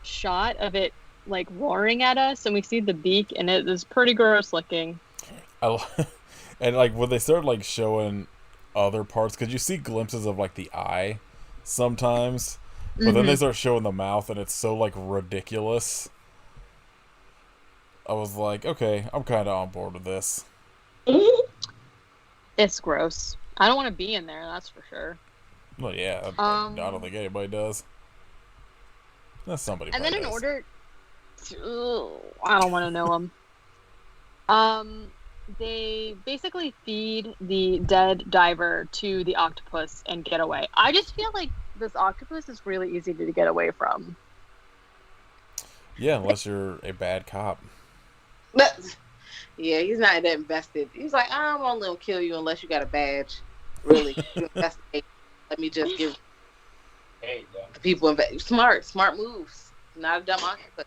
shot of it, like, roaring at us, and we see the beak, and it is pretty gross looking. And, like, when they start, like, showing other parts, because you see glimpses of, like, the eye sometimes, but then they start showing the mouth, and it's so, like, ridiculous. I was like, okay, I'm kind of on board with this. It's gross. I don't want to be in there, that's for sure. Well, yeah, I don't think anybody does. That's somebody. And then in does. order to, I don't want to know them. They basically feed the dead diver to the octopus and get away. I just feel like this octopus is really easy to get away from. Yeah, unless you're a bad cop. Yeah, he's not that invested. He's like, I don't want to kill you unless you got a badge. Really, you investigate. Let me just give the people smart moves. Not a dumb octopus.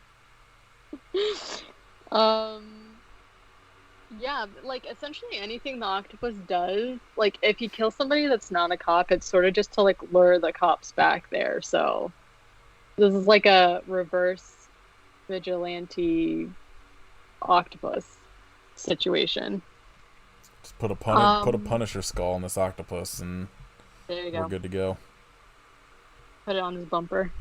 Yeah, like, essentially anything the octopus does, like, if he kills somebody that's not a cop, it's sort of just to, like, lure the cops back there. So this is like a reverse vigilante octopus situation. Just put a Punisher skull on this octopus, and there you go. We're good to go. Put it on his bumper.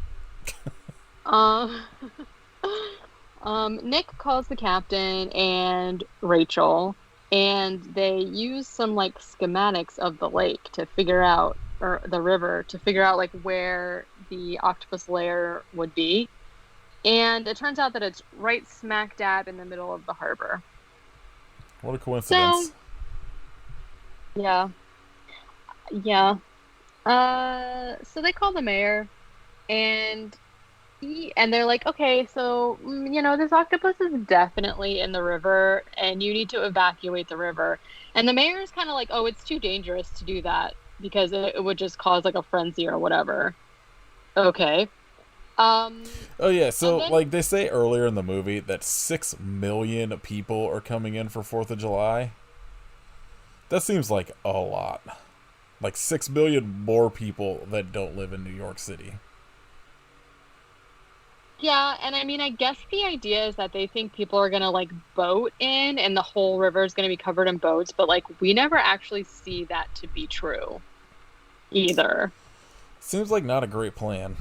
Nick calls the captain and Rachel, and they use some, like, schematics of the lake to figure out, or the river, to figure out, like, where the octopus lair would be. And it turns out that it's right smack dab in the middle of the harbor. What a coincidence. So, yeah. So they call the mayor, and they're like, okay, so, you know, this octopus is definitely in the river, and you need to evacuate the river. And the mayor is kind of like, oh, it's too dangerous to do that, because it would just cause, like, a frenzy or whatever. Okay. Oh yeah, so then, like they say earlier in the movie that 6 million people are coming in for 4th of July. That seems like a lot. Like 6 million more people that don't live in New York City. Yeah, and I mean, I guess the idea is that they think people are gonna like boat in and the whole river is gonna be covered in boats, but like we never actually see that to be true either. Seems like not a great plan.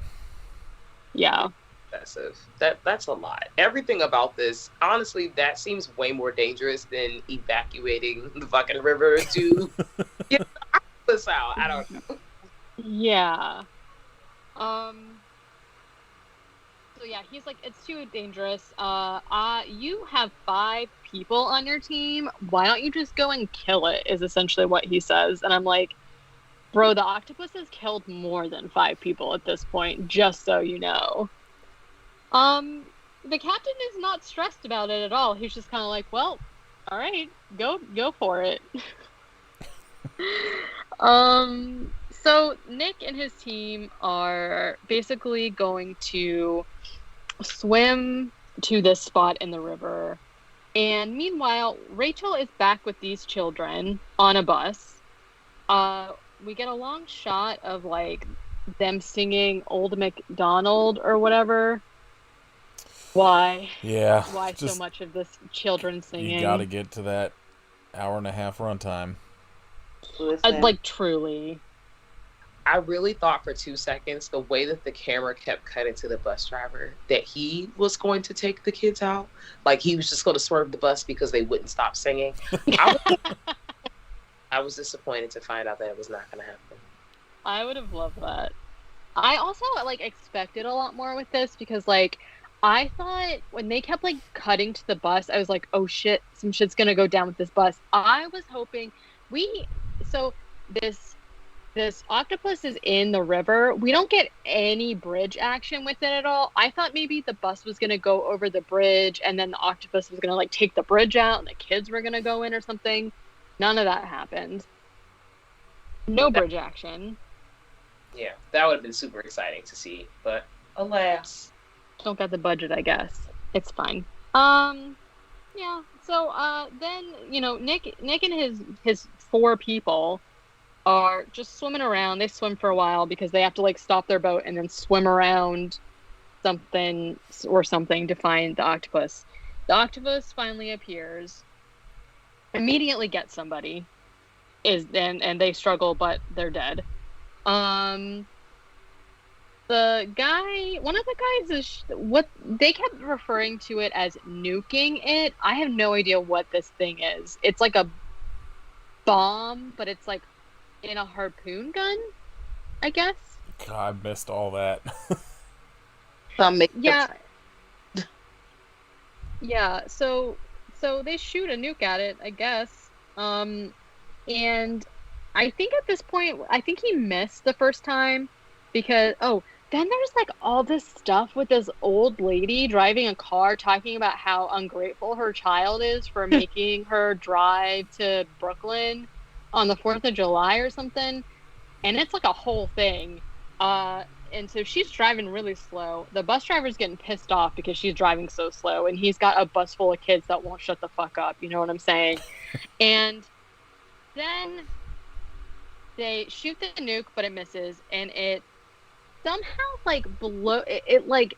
Yeah. Excessive. That's a lot. Everything about this, honestly, that seems way more dangerous than evacuating the fucking river to get the octopus out. I don't know. Yeah. So yeah, he's like, it's too dangerous. You have 5 people on your team. Why don't you just go and kill it? Is essentially what he says. And I'm like, bro, the octopus has killed more than 5 people at this point, just so you know. The captain is not stressed about it at all. He's just kind of like, well, all right, go for it. So Nick and his team are basically going to swim to this spot in the river. And meanwhile, Rachel is back with these children on a bus. We get a long shot of like them singing Old MacDonald or whatever. Why? Yeah. Why so much of this children singing? You gotta get to that hour and a half runtime. Like, truly. I really thought for 2 seconds, the way that the camera kept cutting to the bus driver, that he was going to take the kids out. Like, he was just going to swerve the bus because they wouldn't stop singing. I was disappointed to find out that it was not going to happen. I would have loved that. I also, like, expected a lot more with this because, like, I thought when they kept, like, cutting to the bus, I was like, oh, shit, some shit's going to go down with this bus. I was hoping so this octopus is in the river. We don't get any bridge action with it at all. I thought maybe the bus was going to go over the bridge and then the octopus was going to like take the bridge out and the kids were going to go in or something. None of that happened. No bridge action. Yeah, that would have been super exciting to see, but alas. Don't got the budget, I guess. It's fine. Yeah. So then, you know, Nick and his 4 people are just swimming around. They swim for a while because they have to like stop their boat and then swim around something to find the octopus. The octopus finally appears, immediately gets somebody, and they struggle, but they're dead. One of the guys is what they kept referring to it as nuking it. I have no idea what this thing is. It's like a bomb, but it's like in a harpoon gun, I guess. God, I missed all that. Yeah. Yeah, so they shoot a nuke at it, I guess. And I think at this point, I think he missed the first time because, then there's like all this stuff with this old lady driving a car talking about how ungrateful her child is for making her drive to Brooklyn on the 4th of July or something. And it's like a whole thing. And so she's driving really slow. The bus driver's getting pissed off because she's driving so slow. And he's got a bus full of kids that won't shut the fuck up. You know what I'm saying? And then they shoot the nuke, but it misses. And it somehow like it like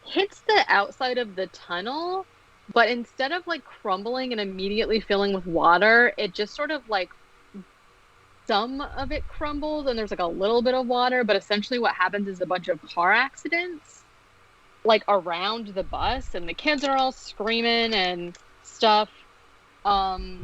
hits the outside of the tunnel. But instead of like crumbling and immediately filling with water, it just sort of like some of it crumbles and there's like a little bit of water, but essentially what happens is a bunch of car accidents like around the bus and the kids are all screaming and stuff. Then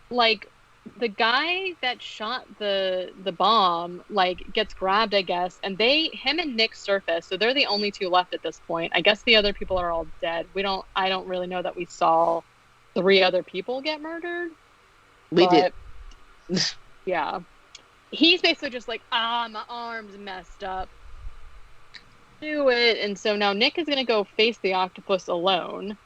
like the guy that shot the bomb like gets grabbed, I guess, and him and Nick surface, so they're the only 2 left at this point. I guess the other people are all dead. I don't really know that we saw 3 other people get murdered. We did. Yeah. He's basically just like, my arm's messed up. Do it. And so now Nick is going to go face the octopus alone.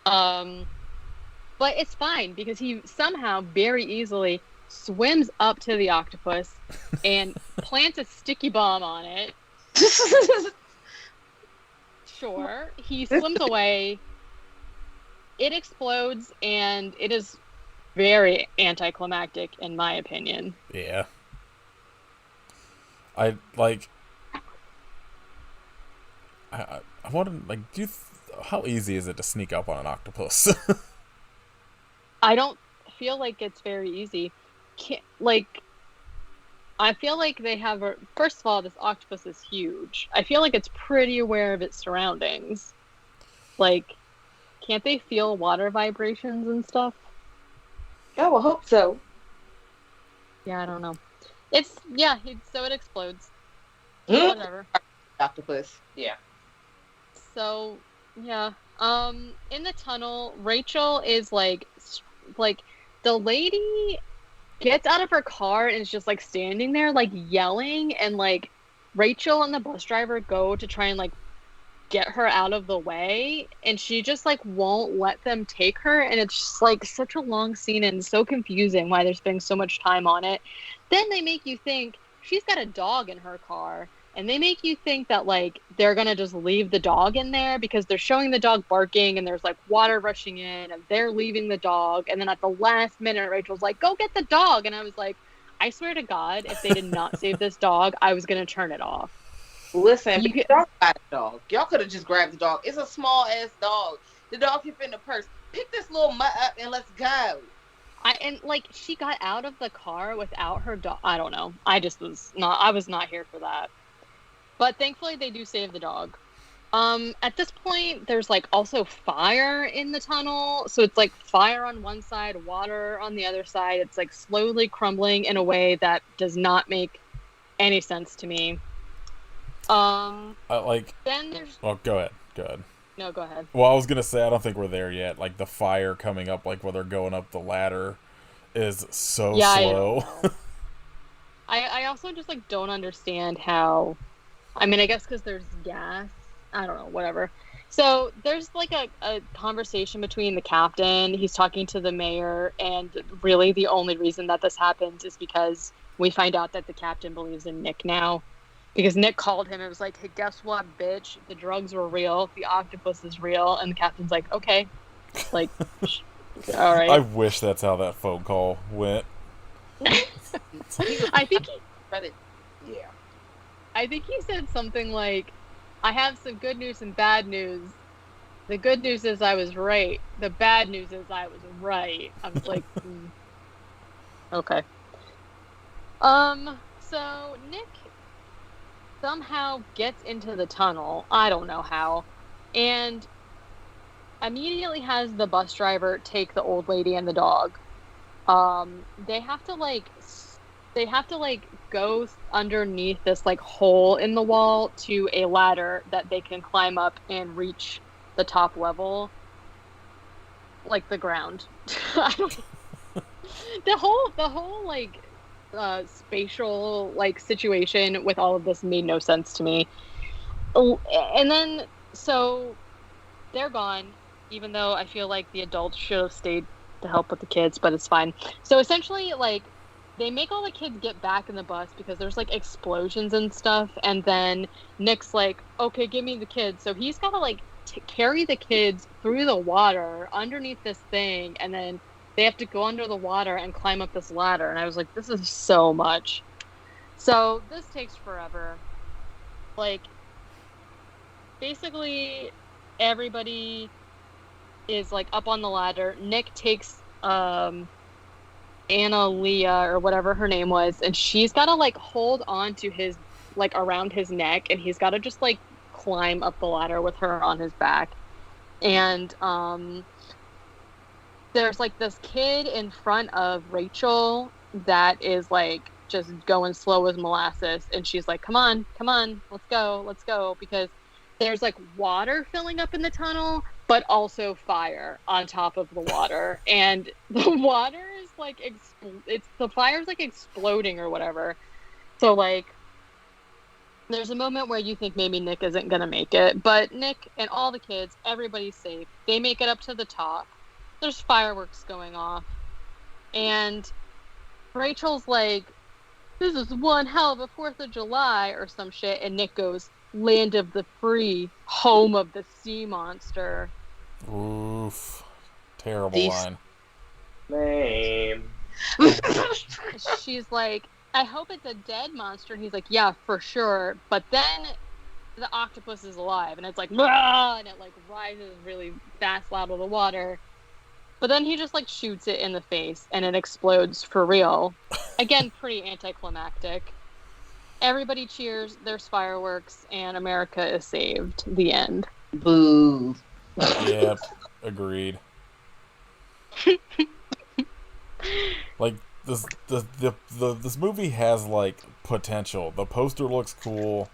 But it's fine because he somehow very easily swims up to the octopus and plants a sticky bomb on it. Sure. He swims away. It explodes and it is very anticlimactic in my opinion. Yeah. I like. I want to like. How easy is it to sneak up on an octopus? I don't feel like it's very easy. Like, I feel like they have a. First of all, this octopus is huge. I feel like it's pretty aware of its surroundings. Like, can't they feel water vibrations and stuff? I would hope so. Yeah, I don't know. So it explodes. Mm. Whatever. Octopus. Yeah. So, yeah. In the tunnel, Rachel is like the lady gets out of her car and is just like standing there like yelling, and like Rachel and the bus driver go to try and like get her out of the way, and she just like won't let them take her, and it's just like such a long scene and so confusing why they're spending so much time on it. Then they make you think she's got a dog in her car, and they make you think that like they're gonna just leave the dog in there because they're showing the dog barking and there's like water rushing in and they're leaving the dog, and then at the last minute Rachel's like, go get the dog, and I was like, I swear to God, if they did not save this dog, I was gonna turn it off. Listen, y'all got a dog. Y'all could have just grabbed the dog. It's a small ass dog. The dog can fit in the purse. Pick this little mutt up and let's go. And like she got out of the car without her dog. I don't know. I was not here for that. But thankfully they do save the dog. At this point there's like also fire in the tunnel. So it's like fire on one side, water on the other side. It's like slowly crumbling in a way that does not make any sense to me. Then there's... Oh, go ahead. No, go ahead. Well, I was gonna say I don't think we're there yet. Like the fire coming up, like while they're going up the ladder, is so slow. I also just like don't understand how. I mean, I guess because there's gas. I don't know, whatever. So there's like a conversation between the captain. He's talking to the mayor, and really the only reason that this happens is because we find out that the captain believes in Nick now. Because Nick called him and was like, hey, guess what, bitch? The drugs were real. The octopus is real. And the captain's like, okay. Like, all right. I wish that's how that phone call went. I think he said something like, I have some good news and bad news. The good news is I was right. The bad news is I was right. I was like, okay. So Nick somehow gets into the tunnel. I don't know how. And immediately has the bus driver take the old lady and the dog. They have to go underneath this like hole in the wall to a ladder that they can climb up and reach the top level, like the ground. I don't the whole like spatial like situation with all of this made no sense to me. And then so they're gone, even though I feel like the adults should have stayed to help with the kids, but it's fine. So essentially, like, they make all the kids get back in the bus because there's like explosions and stuff, and then Nick's like, okay, give me the kids. So he's gotta like carry the kids through the water underneath this thing, and then they have to go under the water and climb up this ladder. And I was like, this is so much. So this takes forever. Like, basically, everybody is like up on the ladder. Nick takes Anna Leah or whatever her name was, and she's got to like hold on to his, like around his neck, and he's got to just like climb up the ladder with her on his back. And there's like this kid in front of Rachel that is like just going slow as molasses, and she's like, come on, let's go, because there's like water filling up in the tunnel, but also fire on top of the water, and the water is like the fire's like exploding or whatever. So like there's a moment where you think maybe Nick isn't gonna make it, but Nick and all the kids, everybody's safe. They make it up to the top. There's fireworks going off, and Rachel's like, this is one hell of a 4th of July or some shit, and Nick goes, land of the free, home of the sea monster. Oof. Terrible line. Lame. She's like, I hope it's a dead monster. And he's like, yeah, for sure. But then the octopus is alive, and it's like, "Rah!" and it like rises really fast out of the water. But then he just like shoots it in the face, and it explodes for real. Again, pretty anticlimactic. Everybody cheers, there's fireworks, and America is saved. The end. Boo. Yep, agreed. Like this movie has like potential. The poster looks cool.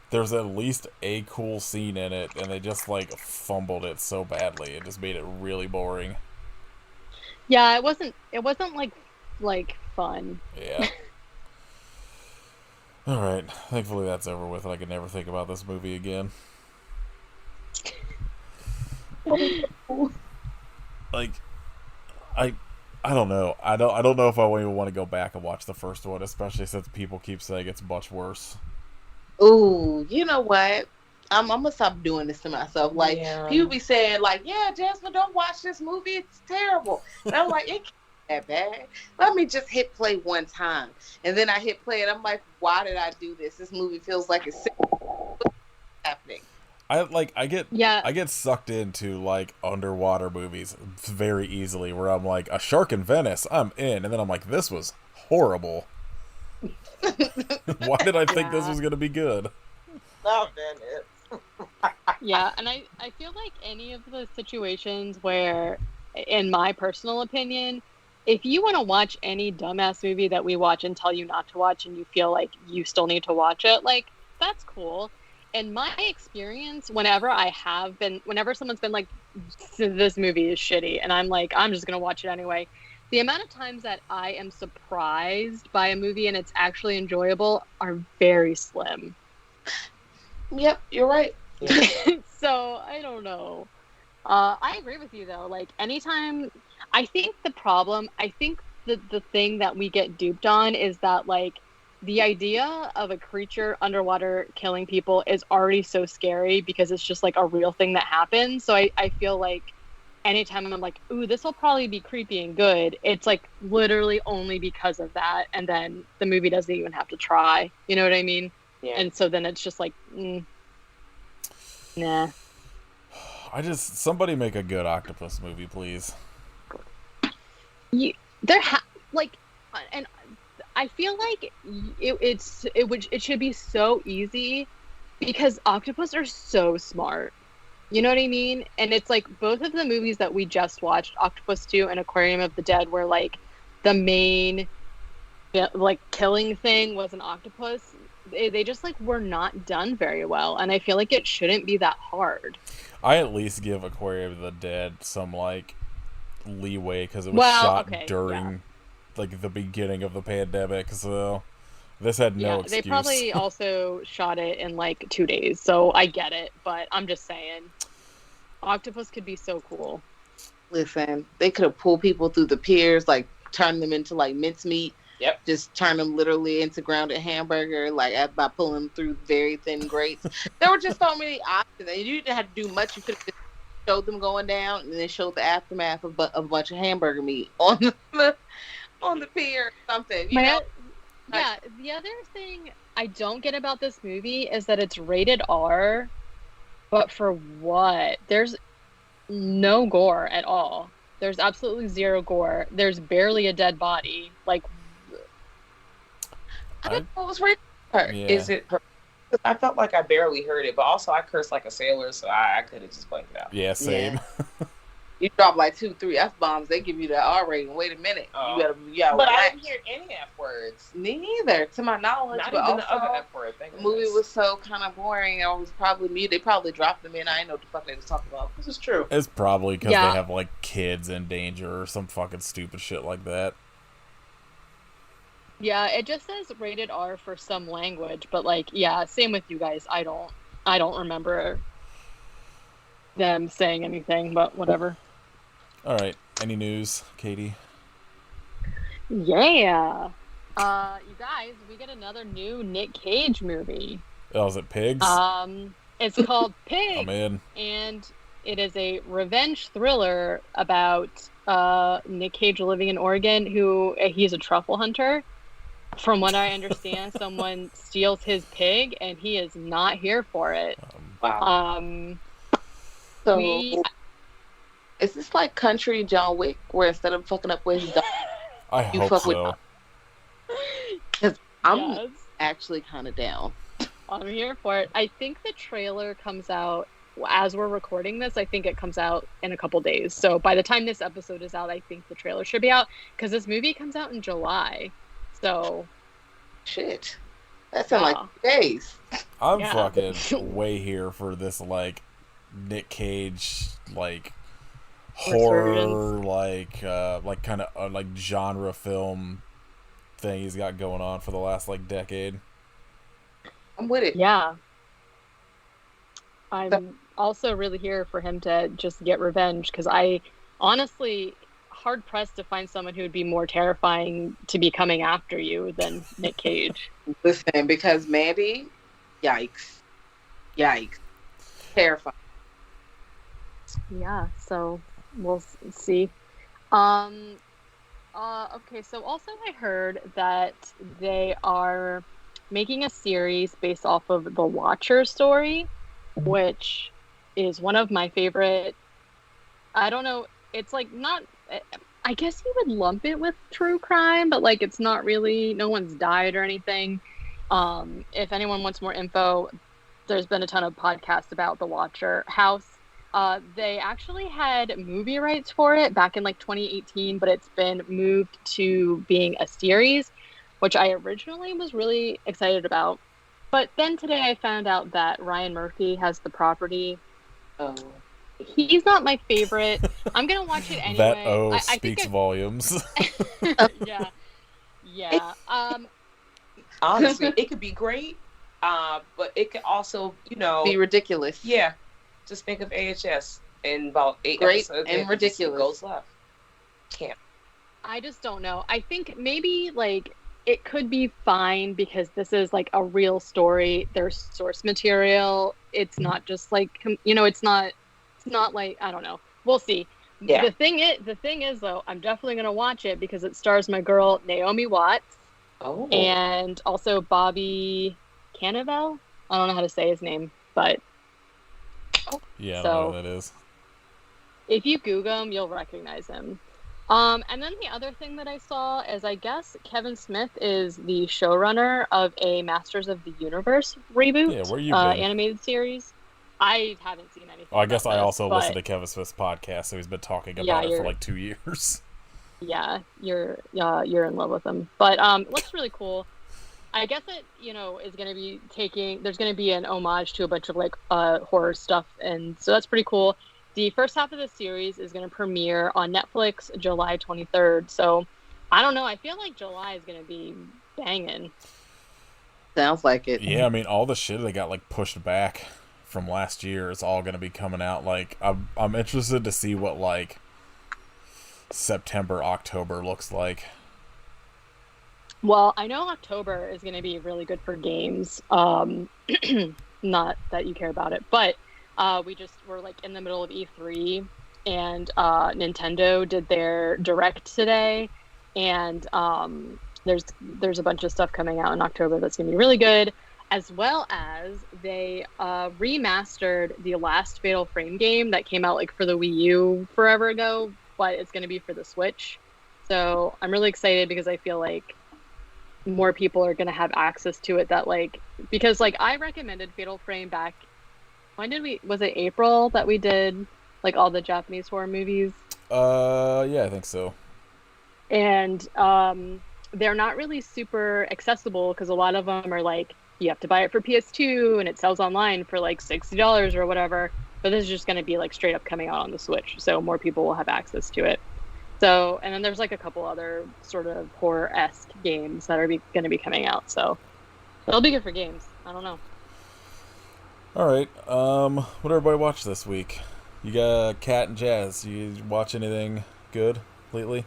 There's at least a cool scene in it, and they just like fumbled it so badly. It just made it really boring. Yeah, it wasn't like fun. Yeah. All right. Thankfully that's over with, and I could never think about this movie again. Like, I don't know. I don't know if I even want to go back and watch the first one, especially since people keep saying it's much worse. Ooh, you know what? I'm gonna stop doing this to myself. Like, people be saying, like, yeah, Jasmine, don't watch this movie. It's terrible. And I'm like, it can't be that bad. Let me just hit play one time. And then I hit play, and I'm like, why did I do this? This movie feels like it's happening. I get sucked into like underwater movies very easily, where I'm like, a shark in Venice, I'm in, and then I'm like, this was horrible. Why did I think this was gonna be good? Oh, Venice. Yeah, and I feel like any of the situations where, in my personal opinion, if you want to watch any dumbass movie that we watch and tell you not to watch, and you feel like you still need to watch it, like, that's cool. In my experience, whenever someone's been like, this movie is shitty, and I'm like, I'm just gonna watch it anyway, the amount of times that I am surprised by a movie and it's actually enjoyable are very slim. Yep, you're right. So I don't know. I agree with you though. Like, anytime, I think the thing that we get duped on is that, like, the idea of a creature underwater killing people is already so scary because it's just like a real thing that happens. So I feel like anytime I'm like, ooh, this will probably be creepy and good, it's like literally only because of that, and then the movie doesn't even have to try. You know what I mean? Yeah. And so then it's just like, nah. Somebody make a good octopus movie, please. And I feel like it should be so easy because octopus are so smart. You know what I mean? And it's like both of the movies that we just watched, Octopus 2 and Aquarium of the Dead, were like the main like killing thing was an octopus. They just like were not done very well, and I feel like it shouldn't be that hard. I at least give Aquarium of the Dead some like leeway because it was shot during like the beginning of the pandemic, so this had no excuse. They probably also shot it in like 2 days, so I get it, but I'm just saying, octopus could be so cool. Listen, they could have pulled people through the piers, like turned them into like mincemeat. Yep. Just turn them literally into grounded hamburger, like by pulling them through very thin grates. There were just so many options, and you didn't have to do much. You could have just showed them going down, and then showed the aftermath of a bunch of hamburger meat on the pier or something. You know? Yeah. The other thing I don't get about this movie is that it's rated R, but for what? There's no gore at all. There's absolutely zero gore. There's barely a dead body. Like, I don't know what was rated R. Yeah. Is it? I felt like I barely heard it, but also I cursed like a sailor, so I could have just blanked it out. Yeah, same. Yeah. You drop like 2-3 F-bombs, they give you the R rating. Wait a minute. Oh. You gotta But relax. I didn't hear any F words. Me neither, to my knowledge. Not but even also, the other F word. the movie was so kind of boring. I was probably mute. They probably dropped them in. I didn't know what the fuck they was talking about. This is true. It's probably because Yeah. they have like kids in danger or some fucking stupid shit like that. yeah, it just says rated R for some language, but like, yeah, same with you guys. I don't remember them saying anything, but whatever. All right. Any news, Katie? Yeah. You guys, we get another new Nick Cage movie. Oh, is it Pigs? It's called Pig. I'm in. And it is a revenge thriller about Nick Cage living in Oregon, he's a truffle hunter. From what I understand, someone steals his pig, and he is not here for it. Wow. So, is this like country John Wick, where instead of fucking up with his dog, I you hope fuck so. Because I'm Yes, actually kind of down. I'm here for it. I think the trailer comes out as we're recording this. I think it comes out in a couple days. So by the time this episode is out, I think the trailer should be out, because this movie comes out in July. So Shit. That's in like 2 days. I'm Yeah. fucking way here for this, like, Nick Cage, like, horror, like kind of like genre film thing he's got going on for the last like decade. I'm with it. Yeah. I'm also really here for him to just get revenge, because I honestly hard pressed to find someone who would be more terrifying to be coming after you than Nick Cage. Listen, because Mandy, yikes, terrifying. Yeah, so we'll see. Okay, so also I heard that they are making a series based off of the Watcher story, which is one of my favorite. I don't know, it's like not, I guess you would lump it with true crime, but like it's not really, no one's died or anything. If anyone wants more info, there's been a ton of podcasts about the Watcher house. They actually had movie rights for it back in like 2018, but it's been moved to being a series, which I originally was really excited about. But then today I found out that Ryan Murphy has the property. Oh. He's not my favorite. I'm going to watch it anyway. That speaks volumes. Yeah. Honestly, it could be great, but it could also, be ridiculous. Yeah. Just think of AHS in about 8 great episodes. And ridiculous. Goes left. Can't. I just don't know. I think maybe like it could be fine because this is like a real story. There's source material. It's not just like, it's not like, I don't know. We'll see. Yeah. The thing is though, I'm definitely going to watch it because it stars my girl, Naomi Watts. Oh. And also Bobby Cannavale. I don't know how to say his name, but yeah, I don't know who that is. If you Google him, you'll recognize him. And then the other thing that I saw is, I guess Kevin Smith is the showrunner of a Masters of the Universe reboot. Yeah, where you been? Animated series. I haven't seen anything. I guess I also but listened to Kevin Smith's podcast, so he's been talking about it for like 2 years. Yeah, you're in love with him. But it looks really cool. I guess it, is going to be there's going to be an homage to a bunch of like horror stuff, and so that's pretty cool. The first half of the series is going to premiere on Netflix July 23rd. So I don't know. I feel like July is going to be banging. Sounds like it. Yeah, I mean, all the shit they got like pushed back from last year is all going to be coming out. Like, I'm interested to see what like September, October looks like. Well, I know October is going to be really good for games. Not that you care about it, but we're like in the middle of E3, and Nintendo did their Direct today, and there's a bunch of stuff coming out in October that's going to be really good, as well as they remastered the last Fatal Frame game that came out like for the Wii U forever ago, but it's going to be for the Switch. So I'm really excited because I feel like more people are going to have access to it because I recommended Fatal Frame back. Was it April that we did like all the Japanese horror movies? Yeah, I think so. And they're not really super accessible because a lot of them are like, you have to buy it for PS2 and it sells online for like $60 or whatever. But this is just going to be like straight up coming out on the Switch. So more people will have access to it. So, and then there's like a couple other sort of horror-esque games that are going to be coming out. So it'll be good for games. I don't know. All right. What everybody watch this week? You got Kat and Jazz. You watch anything good lately?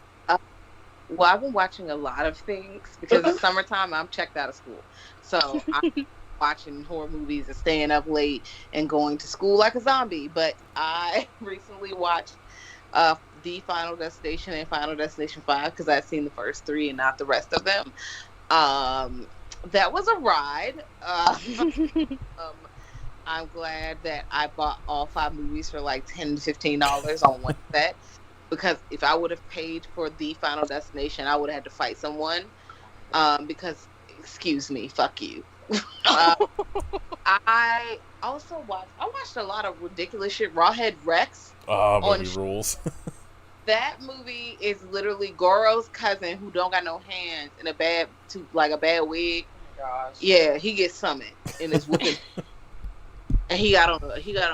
Well, I've been watching a lot of things because it's summertime. I'm checked out of school. So I'm watching horror movies and staying up late and going to school like a zombie. But I recently watched The Final Destination and Final Destination 5 because I'd seen the first three and not the rest of them. That was a ride. I'm glad that I bought all 5 movies for like $10 to $15 on one set. Because if I would have paid for The Final Destination, I would have had to fight someone. Because, excuse me, fuck you. I also watched a lot of ridiculous shit. Rawhead Rex. Movie rules. That movie is literally Goro's cousin who don't got no hands and a bad wig. Oh my gosh. Yeah, he gets summoned in his whooping. And he got on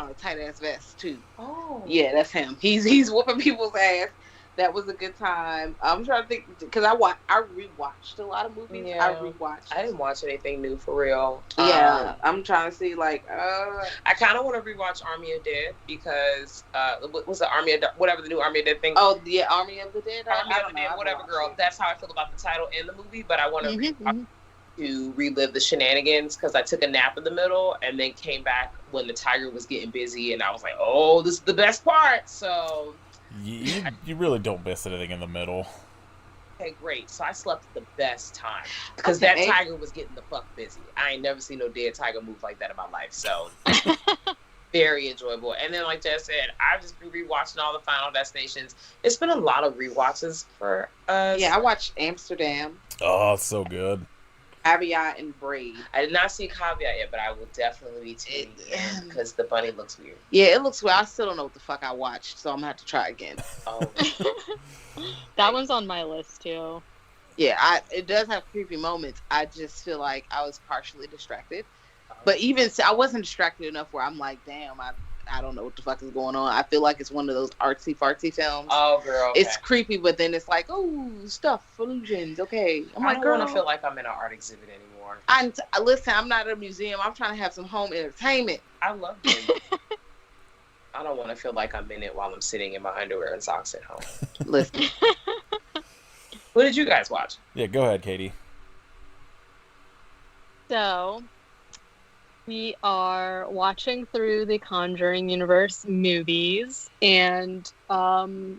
a tight ass vest too. Oh. Yeah, that's him. He's whooping people's ass. That was a good time. I'm trying to think because I rewatched a lot of movies. Yeah. I didn't watch anything new for real. Yeah, I'm trying to see I kind of want to rewatch Army of Dead because what was the Army of whatever the new Army of Dead thing? Oh yeah, Army of the Dead. Whatever, girl. That's how I feel about the title in the movie. But I want to to relive the shenanigans because I took a nap in the middle and then came back when the tiger was getting busy and I was like, oh, this is the best part. So you really don't miss anything in the middle. Okay, great. So I slept at the best time because that tiger was getting the fuck busy. I ain't never seen no dead tiger move like that in my life. So very enjoyable. And then, like Jess said, I've just been rewatching all the Final Destinations. It's been a lot of rewatches for us. Yeah, I watched Amsterdam. Oh, it's so good. Caveat and Braid. I did not see Caveat yet, but I will definitely be tuning in because the bunny looks weird. Yeah, it looks weird. I still don't know what the fuck I watched, so I'm gonna have to try again. Oh. That one's on my list too. Yeah, it does have creepy moments. I just feel like I was partially distracted. But even so, I wasn't distracted enough where I'm like, damn, I don't know what the fuck is going on. I feel like it's one of those artsy fartsy films. Oh, girl. Okay. It's creepy, but then it's like, oh, stuff, illusions. Okay. I'm like, girl, I don't feel like I'm in an art exhibit anymore. Listen, I'm not at a museum. I'm trying to have some home entertainment. I love it. I don't want to feel like I'm in it while I'm sitting in my underwear and socks at home. Listen. What did you guys watch? Yeah, go ahead, Katie. So, we are watching through the Conjuring universe movies, and so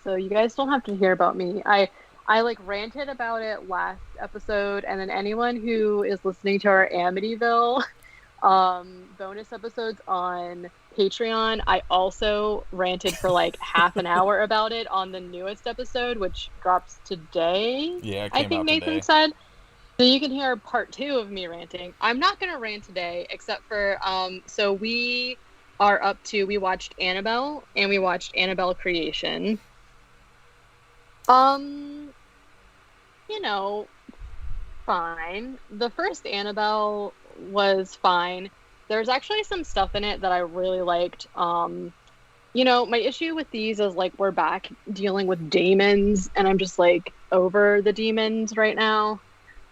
you guys don't have to hear about me. I ranted about it last episode, and then anyone who is listening to our Amityville bonus episodes on Patreon, I also ranted for half an hour about it on the newest episode, which drops today. Yeah, it came I think out Nathan today. said. So you can hear part 2 of me ranting. I'm not going to rant today, except for, so we watched Annabelle, and we watched Annabelle Creation. Fine. The first Annabelle was fine. There's actually some stuff in it that I really liked. My issue with these is, we're back dealing with demons, and I'm just, over the demons right now.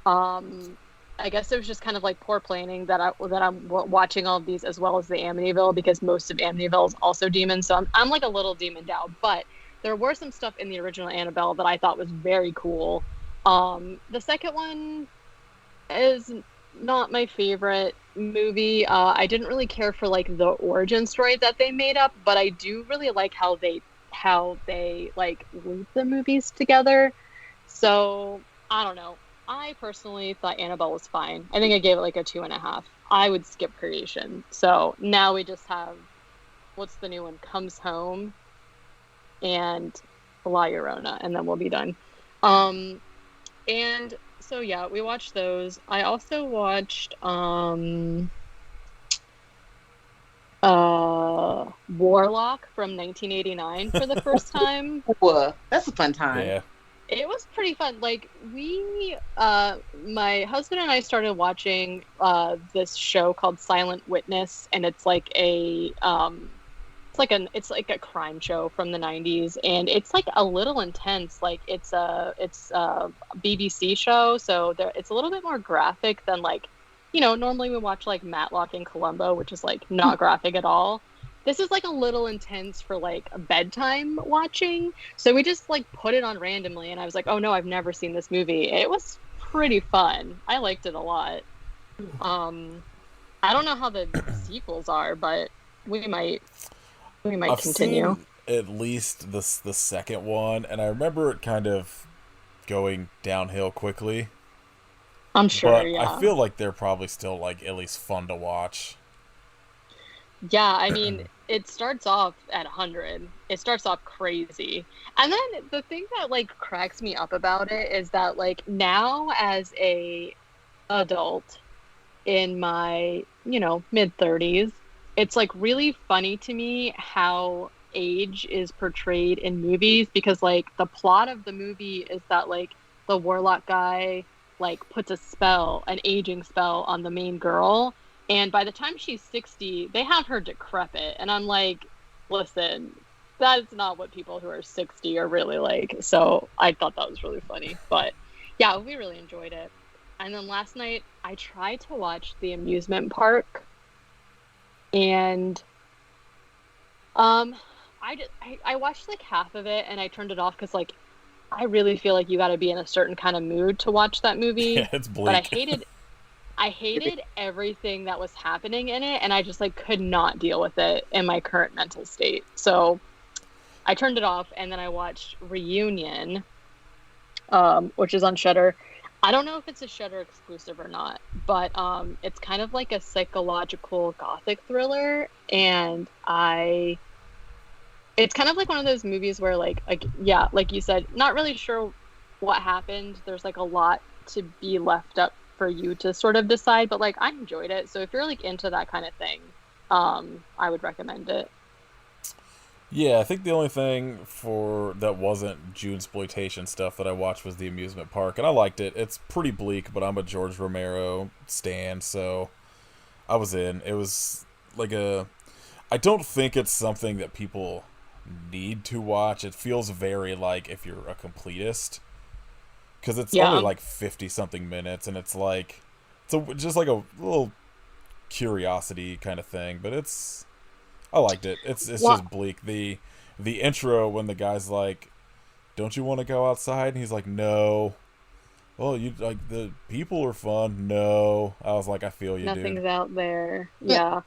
I guess it was just kind of poor planning that I'm watching all of these as well as the Amityville, because most of Amityville is also demons, so I'm a little demoned out. But there were some stuff in the original Annabelle that I thought was very cool. The second one is not my favorite movie. I didn't really care for the origin story that they made up, but I do really like how they loop the movies together. So I don't know. I personally thought Annabelle was fine. I think I gave it a 2.5. I would skip Creation. So now we just have, what's the new one? Comes Home and La Llorona, and then we'll be done. And so yeah, we watched those. I also watched Warlock from 1989 for the first time. Well, that's a fun time. Yeah. It was pretty fun. My husband and I started watching this show called Silent Witness, and it's a crime show from the 90s, and it's a little intense. It's a BBC show, so it's a little bit more graphic than normally we watch Matlock and Columbo, which is not graphic at all. This is a little intense for bedtime watching. So we just put it on randomly, and I was like, oh no, I've never seen this movie. It was pretty fun. I liked it a lot. I don't know how the sequels are, but we might continue. at least the second one, and I remember it kind of going downhill quickly. I'm sure, But I yeah. feel like they're probably still like at least fun to watch. Yeah, I mean, it starts off at 100. It starts off crazy. And then the thing that like cracks me up about it is that like now as a adult in my, mid 30s, it's like really funny to me how age is portrayed in movies because like the plot of the movie is that like the warlock guy like puts a spell, an aging spell on the main girl, and by the time she's 60, they have her decrepit. And I'm like, listen, that's not what people who are 60 are really like. So I thought that was really funny. But yeah, we really enjoyed it. And then last night, I tried to watch The Amusement Park. And I watched like half of it and I turned it off because like I really feel like you got to be in a certain kind of mood to watch that movie. Yeah, it's bleak. But I hated everything that was happening in it, and I just like could not deal with it in my current mental state. So I turned it off, and then I watched Reunion, which is on Shudder. I don't know if it's a Shudder exclusive or not, but it's kind of like a psychological gothic thriller, and it's kind of like one of those movies where like yeah, like you said, not really sure what happened. There's like a lot to be left up for you to sort of decide, but like I enjoyed it. So if you're like into that kind of thing, I would recommend it. Yeah, I think the only thing that wasn't June-sploitation stuff that I watched was The Amusement Park, and I liked it. It's pretty bleak, but I'm a George Romero stan, so I was in. It was like I don't think it's something that people need to watch. It feels very like if you're a completist, because it's only like 50-something minutes, and it's like just like a little curiosity kind of thing, but I liked it. It's just bleak. The intro when the guy's like, "Don't you want to go outside?" and he's like, "No." Well, you like the people are fun. No, I was like, I feel you, Nothing's dude. out there. Yeah.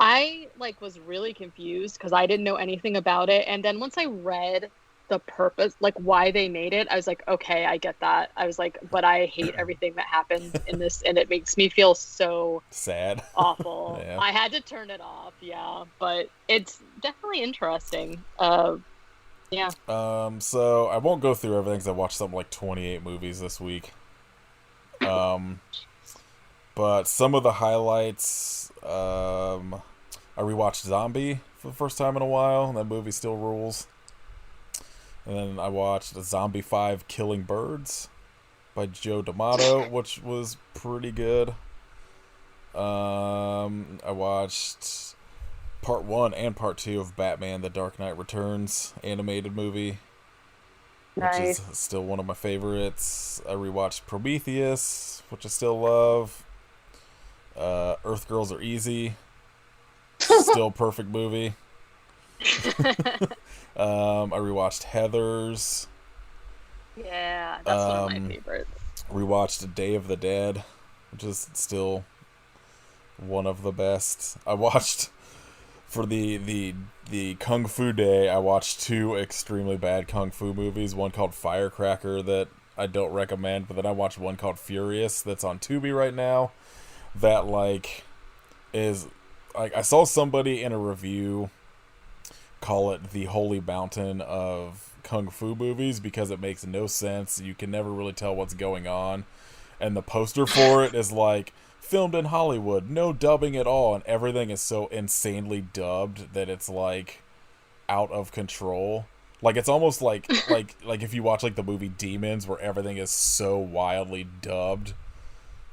I like was really confused because I didn't know anything about it, and then once I read the purpose, like why they made it, I was like, okay, I get that. I was like, but I hate everything that happens in this, and it makes me feel so Sad. awful. Yeah. I had to turn it off. Yeah, but it's definitely interesting. Yeah. So I won't go through everything because I watched something like 28 movies this week. But some of the highlights, I rewatched Zombie for the first time in a while, and that movie still rules. And then I watched Zombie 5 Killing Birds by Joe D'Amato, which was pretty good. I watched Part 1 and Part 2 of Batman The Dark Knight Returns animated movie, which is still one of my favorites. I rewatched Prometheus, which I still love. Earth Girls Are Easy, still perfect movie. I rewatched Heathers. Yeah, that's one of my favorites. Rewatched Day of the Dead, which is still one of the best. I watched for the Kung Fu Day. I watched 2 extremely bad Kung Fu movies. One called Firecracker that I don't recommend, but then I watched one called Furious that's on Tubi right now. That like is like I saw somebody in a review call it the holy mountain of kung fu movies because it makes no sense. You can never really tell what's going on, and the poster for it is like filmed in Hollywood, no dubbing at all, and everything is so insanely dubbed that it's like out of control. Like it's almost like like if you watch like the movie Demons, where everything is so wildly dubbed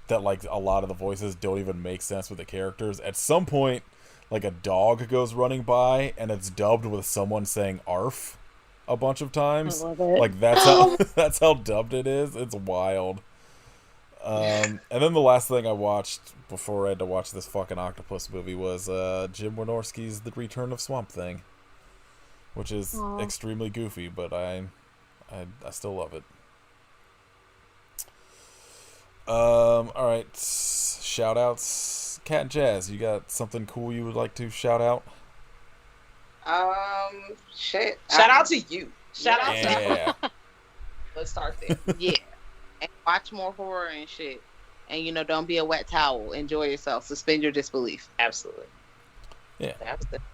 that like a lot of the voices don't even make sense with the characters. At some point, like a dog goes running by and it's dubbed with someone saying "arf" a bunch of times. I love it. Like that's how that's how dubbed it is. It's wild. And then the last thing I watched before I had to watch this fucking octopus movie was Jim Wynorski's The Return of Swamp Thing, which is extremely goofy, but I still love it. Alright, shout outs. Cat and Jazz, you got something cool you would like to shout out? Shit. Shout out to you. Shout out to you. Yeah. Let's start there. Yeah. And watch more horror and shit. And don't be a wet towel. Enjoy yourself. Suspend your disbelief. Absolutely. Yeah. Absolutely.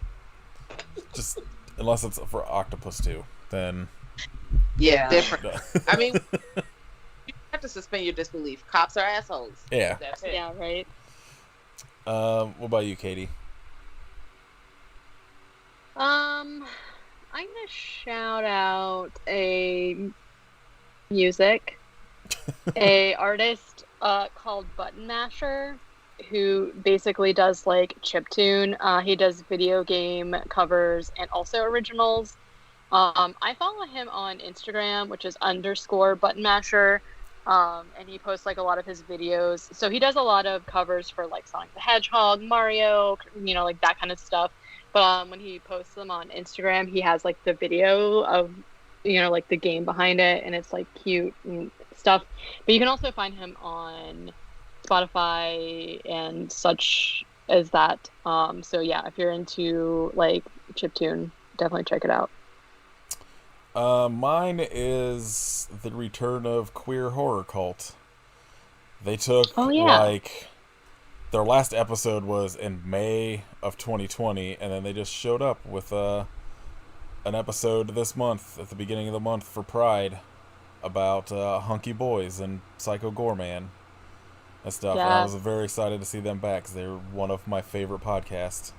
Just unless it's for Octopus 2, then Yeah, different. no. I mean, you have to suspend your disbelief. Cops are assholes. Yeah. That's it. Yeah, right. What about you, Katie? I'm gonna shout out a music, a artist called Button Masher, who basically does like chiptune. He does video game covers and also originals. I follow him on Instagram, which is _Button Masher. And he posts like a lot of his videos. So he does a lot of covers for like Sonic the Hedgehog, Mario, like that kind of stuff. But when he posts them on Instagram, he has like the video of, like the game behind it, and it's like cute and stuff. But you can also find him on Spotify and such as that. So yeah, if you're into like chiptune, definitely check it out. Mine is the return of Queer Horror Cult. They took like their last episode was in May of 2020, and then they just showed up with an episode this month at the beginning of the month for Pride about hunky boys and Psycho Goreman and stuff. Yes. And I was very excited to see them back because they're one of my favorite podcasts.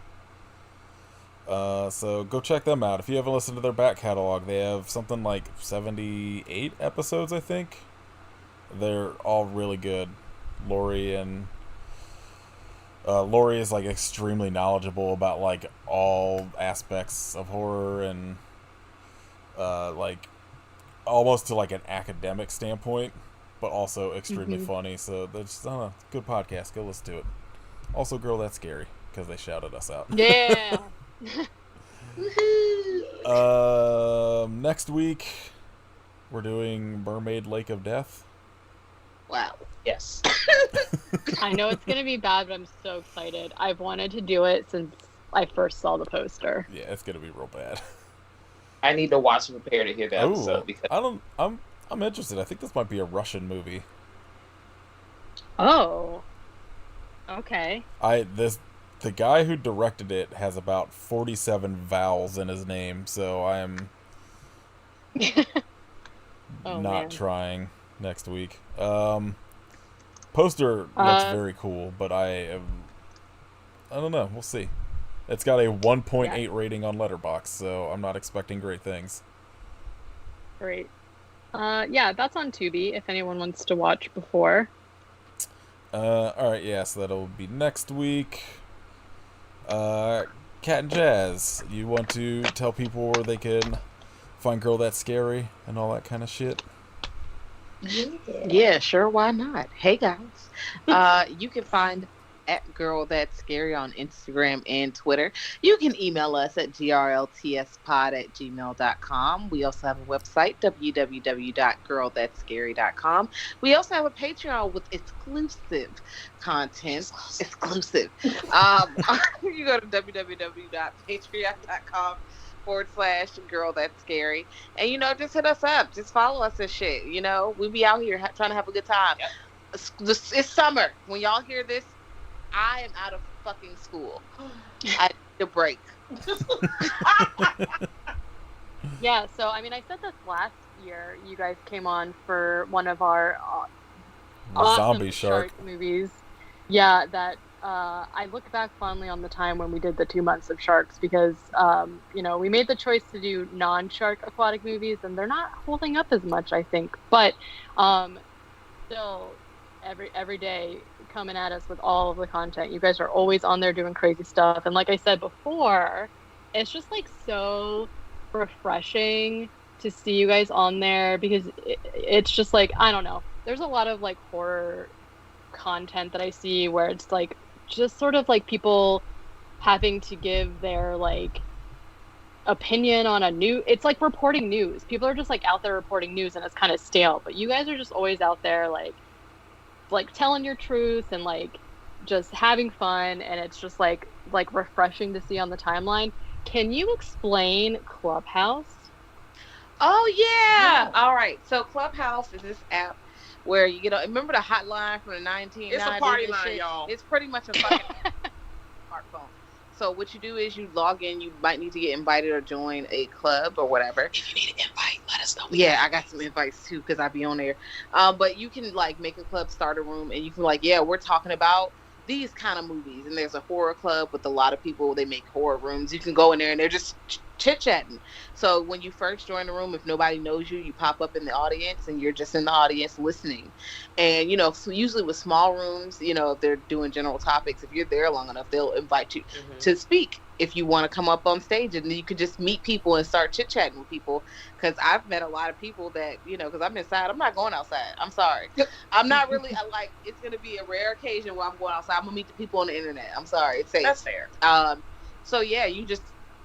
So go check them out. If you haven't listened to their back catalog, they have something like 78 episodes, I think. They're all really good. Lori is like extremely knowledgeable about like all aspects of horror and like almost to like an academic standpoint, but also extremely funny. So that's good podcast. Go listen to it. Also, Girl That's Scary, because they shouted us out. Yeah. Next week we're doing Mermaid Lake of Death. Wow. Yes. I know it's gonna be bad, but I'm so excited. I've wanted to do it since I first saw the poster. Yeah, it's gonna be real bad. I need to watch and prepare to hear that episode because I'm interested. I think this might be a Russian movie. Oh. Okay. The guy who directed it has about 47 vowels in his name, so I'm not trying next week. Poster looks very cool, but I don't know. We'll see. It's got a 1.8 rating on Letterboxd, so I'm not expecting great things. Great. Yeah, that's on Tubi if anyone wants to watch before. Alright, yeah, so that'll be next week. Cat and Jazz, you want to tell people where they can find Girl That's Scary and all that kind of shit? Yeah, sure, why not? Hey guys. You can find at Girl That's Scary on Instagram and Twitter. You can email us at grltspod@gmail.com. We also have a website, www.girlthatscary.com. We also have a Patreon with exclusive content. Exclusive. You go to www.patreon.com/Girl That's Scary. And, just hit us up. Just follow us and shit. We be out here trying to have a good time. Yep. It's summer. When y'all hear this, I am out of fucking school. I need a break. Yeah, so I said this last year. You guys came on for one of our awesome Zombie Shark movies. Yeah, that I look back fondly on the time when we did the 2 months of sharks because we made the choice to do non-shark aquatic movies, and they're not holding up as much, I think. But still, every day coming at us with all of the content. You guys are always on there doing crazy stuff, and like I said before, it's just like so refreshing to see you guys on there because it's just like, I don't know, there's a lot of like horror content that I see where it's like just sort of like people having to give their like opinion on it's like reporting news. People are just like out there reporting news and it's kind of stale, but you guys are just always out there like telling your truth and like just having fun, and it's just like refreshing to see on the timeline. Can you explain Clubhouse? Oh yeah. All right. So Clubhouse is this app where you get. Remember the hotline from the 1990s? It's a party line, y'all. It's pretty much a fucking smartphone. So what you do is you log in. You might need to get invited or join a club or whatever. If you need an invite, let us know. Yeah, I got some invites too because I be on there. But you can like make a club, start a room, and you can like, yeah, we're talking about these kind of movies. And there's a horror club with a lot of people. They make horror rooms. You can go in there and they're just chit chatting. So when you first join the room, if nobody knows you, you pop up in the audience and you're just in the audience listening. And so usually with small rooms, if they're doing general topics, if you're there long enough, they'll invite you to speak. If you want to come up on stage, and then you could just meet people and start chit chatting with people. Because I've met a lot of people that because I'm inside, I'm not going outside. I'm sorry, I'm not really. It's gonna be a rare occasion where I'm going outside. I'm gonna meet the people on the internet. I'm sorry, it's safe. That's fair. So yeah, you just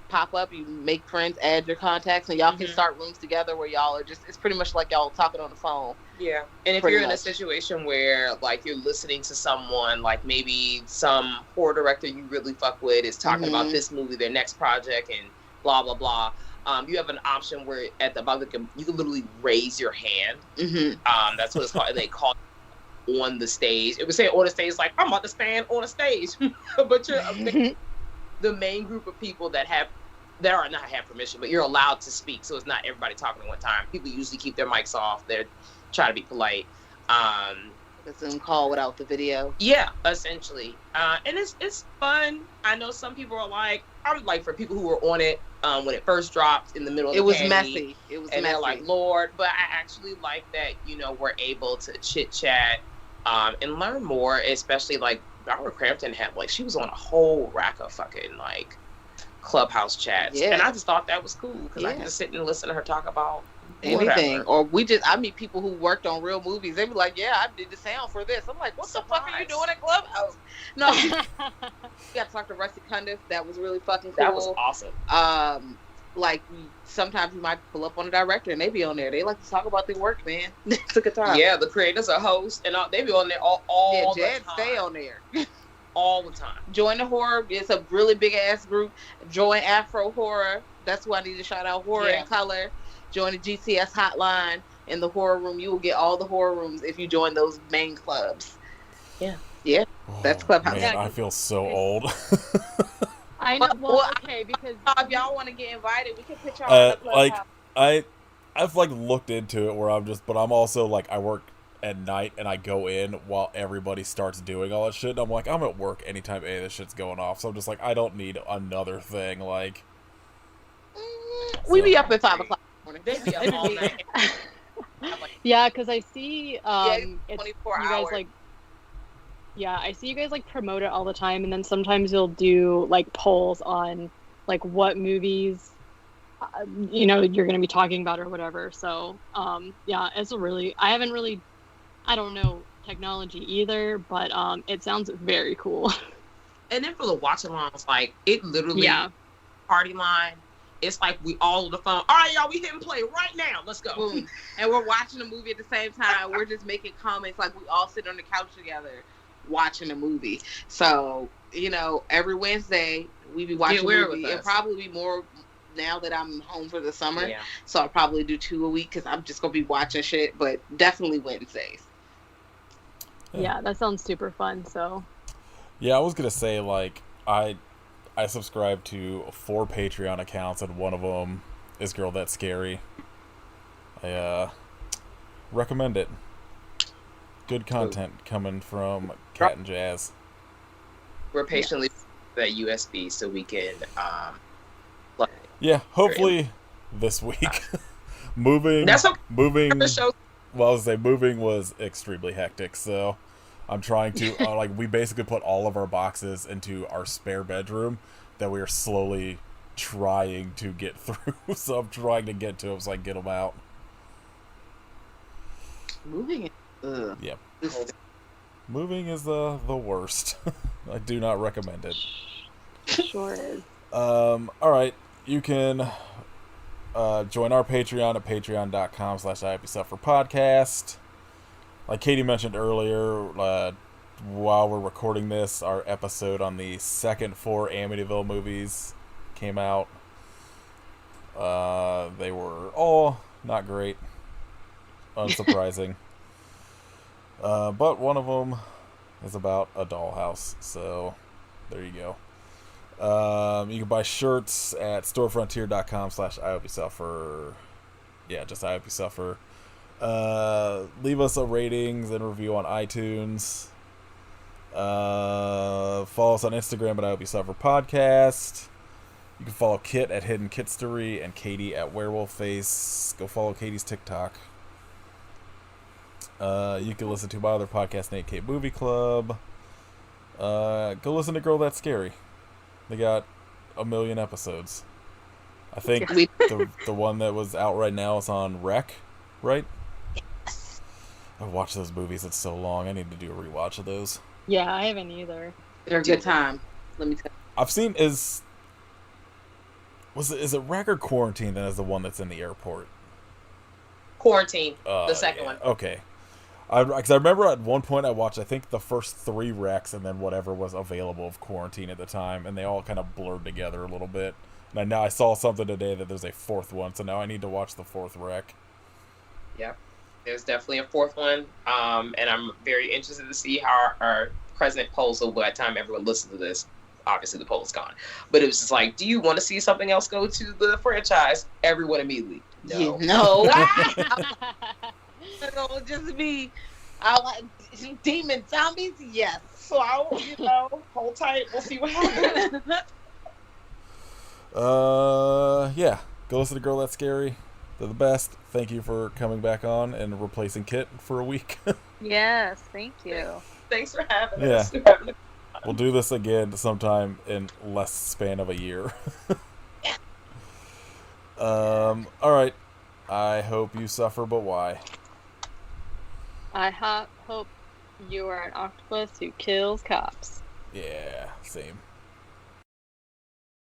pop up, you make friends, add your contacts, and y'all can start rooms together where y'all are it's pretty much like y'all talking on the phone. Yeah. And if you're in a situation where like you're listening to someone, like maybe some horror director you really fuck with is talking about this movie, their next project, and blah blah blah, you have an option where at the bottom you can literally raise your hand. That's what it's called. And they call it on the stage. It would say on the stage like, I'm about to stand on a stage. But you're the main group of people that are not have permission, but you're allowed to speak, so it's not everybody talking at one time. People usually keep their mics off. They're trying to be polite. A Zoom call without the video. Yeah, essentially. And it's fun. I know some people are like, I would like for people who were on it when it first dropped in the middle of the pandemic. Messy. It was and messy. They're like, Lord, but I actually like that, we're able to chit chat and learn more, especially like Barbara Crampton had, like, she was on a whole rack of fucking like Clubhouse chats. Yeah. And I just thought that was cool because I can just sit and listen to her talk about anything. whatever. Or I meet people who worked on real movies. They be like, yeah, I did the sound for this. I'm like, what the fuck are you doing at Clubhouse? No. You got to talk to Rusty Cundiff. That was really fucking cool. That was awesome. Sometimes you might pull up on a director and they be on there. They like to talk about their work, man. It's a good time. Yeah, the creators are hosts and they be on there all the Jed time. stay on there. All the time. Join the horror. It's a really big ass group. Join Afro Horror. That's who I need to shout out. Horror in Color. Join the GCS hotline in the horror room. You will get all the horror rooms if you join those main clubs. Yeah. Yeah. That's Clubhouse. Man, I feel so old. I know. Well, okay, because if y'all want to get invited, we can put y'all on the Clubhouse. I've like looked into it where but I'm also like, I work at night and I go in while everybody starts doing all that shit. And I'm like, I'm at work anytime any of this shit's going off. So I'm just like, I don't need another thing. Like, we be up at 5 o'clock in the morning. They be up all night. yeah, because I see it's 24 you hours. guys like. Yeah, I see you guys like promote it all the time, and then sometimes you'll do like polls on like what movies you're going to be talking about or whatever. So yeah, I don't know technology either, but it sounds very cool. And then for the watch alongs, like it literally party line. It's like we all on the phone. All right, y'all, we hitting play right now. Let's go. Boom. And we're watching a movie at the same time. We're just making comments like we all sit on the couch together watching a movie. So, every Wednesday we be watching a movie. It'll probably be more now that I'm home for the summer. Yeah. So I'll probably do 2 a week because I'm just going to be watching shit, but definitely Wednesdays. Yeah, that sounds super fun. So. Yeah, I was going to say, like, I subscribe to 4 Patreon accounts, and one of them is Girl That's Scary. I recommend it. Good content coming from Cat and Jazz. We're patiently that USB so we can hopefully this week. moving moving was extremely hectic, so I'm trying to we basically put all of our boxes into our spare bedroom that we are slowly trying to get through. So I'm trying to get to them so I can get them out. Moving. Yep. Moving is the worst. I do not recommend it. Sure is. All right, you can join our Patreon at patreon.com/IAPSufferPodcast. Like Katie mentioned earlier, while we're recording this, our episode on the second 4 Amityville movies came out. They were all not great. Unsurprising. But one of them is about a dollhouse, so there you go. You can buy shirts at storefrontier.com/IHopeYouSuffer. Yeah, just I Hope You Suffer. Leave us a ratings and review on iTunes. Follow us on Instagram at I Hope You Suffer Podcast. You can follow Kit at Hidden Kitstery and Katie at Werewolf Face. Go follow Katie's TikTok. You can listen to my other podcast, Nate K Movie Club. Go listen to Girl That's Scary. They got 1 million episodes. I think the one that was out right now is on Rec, right? Yes. I've watched those movies. It's so long. I need to do a rewatch of those. Yeah, I haven't either. They're a good time. Let me tell you. I've seen is it Rec or Quarantine that is the one that's in the airport? Quarantine, the second one. Okay. Because I remember at one point I watched, I think, the first 3 Recs and then whatever was available of Quarantine at the time, and they all kind of blurred together a little bit. And now I saw something today that there's a 4th one, so now I need to watch the 4th Rec. Yep. There's definitely a 4th one, and I'm very interested to see how our present polls will by the time everyone listens to this. Obviously, the poll is gone. But it was just like, do you want to see something else go to the franchise? Everyone immediately. No. Yeah, no. It'll just be demon zombies. Yes. So I'll, hold tight. We'll see what happens. Yeah. Go listen to Girl That's Scary. They're the best. Thank you for coming back on and replacing Kit for a week. Yes, thank you. Thanks for having Yeah. us. We'll do this again sometime in less span of a year. Alright. I hope you suffer, but why? I hope you are an octopus who kills cops. Yeah, same.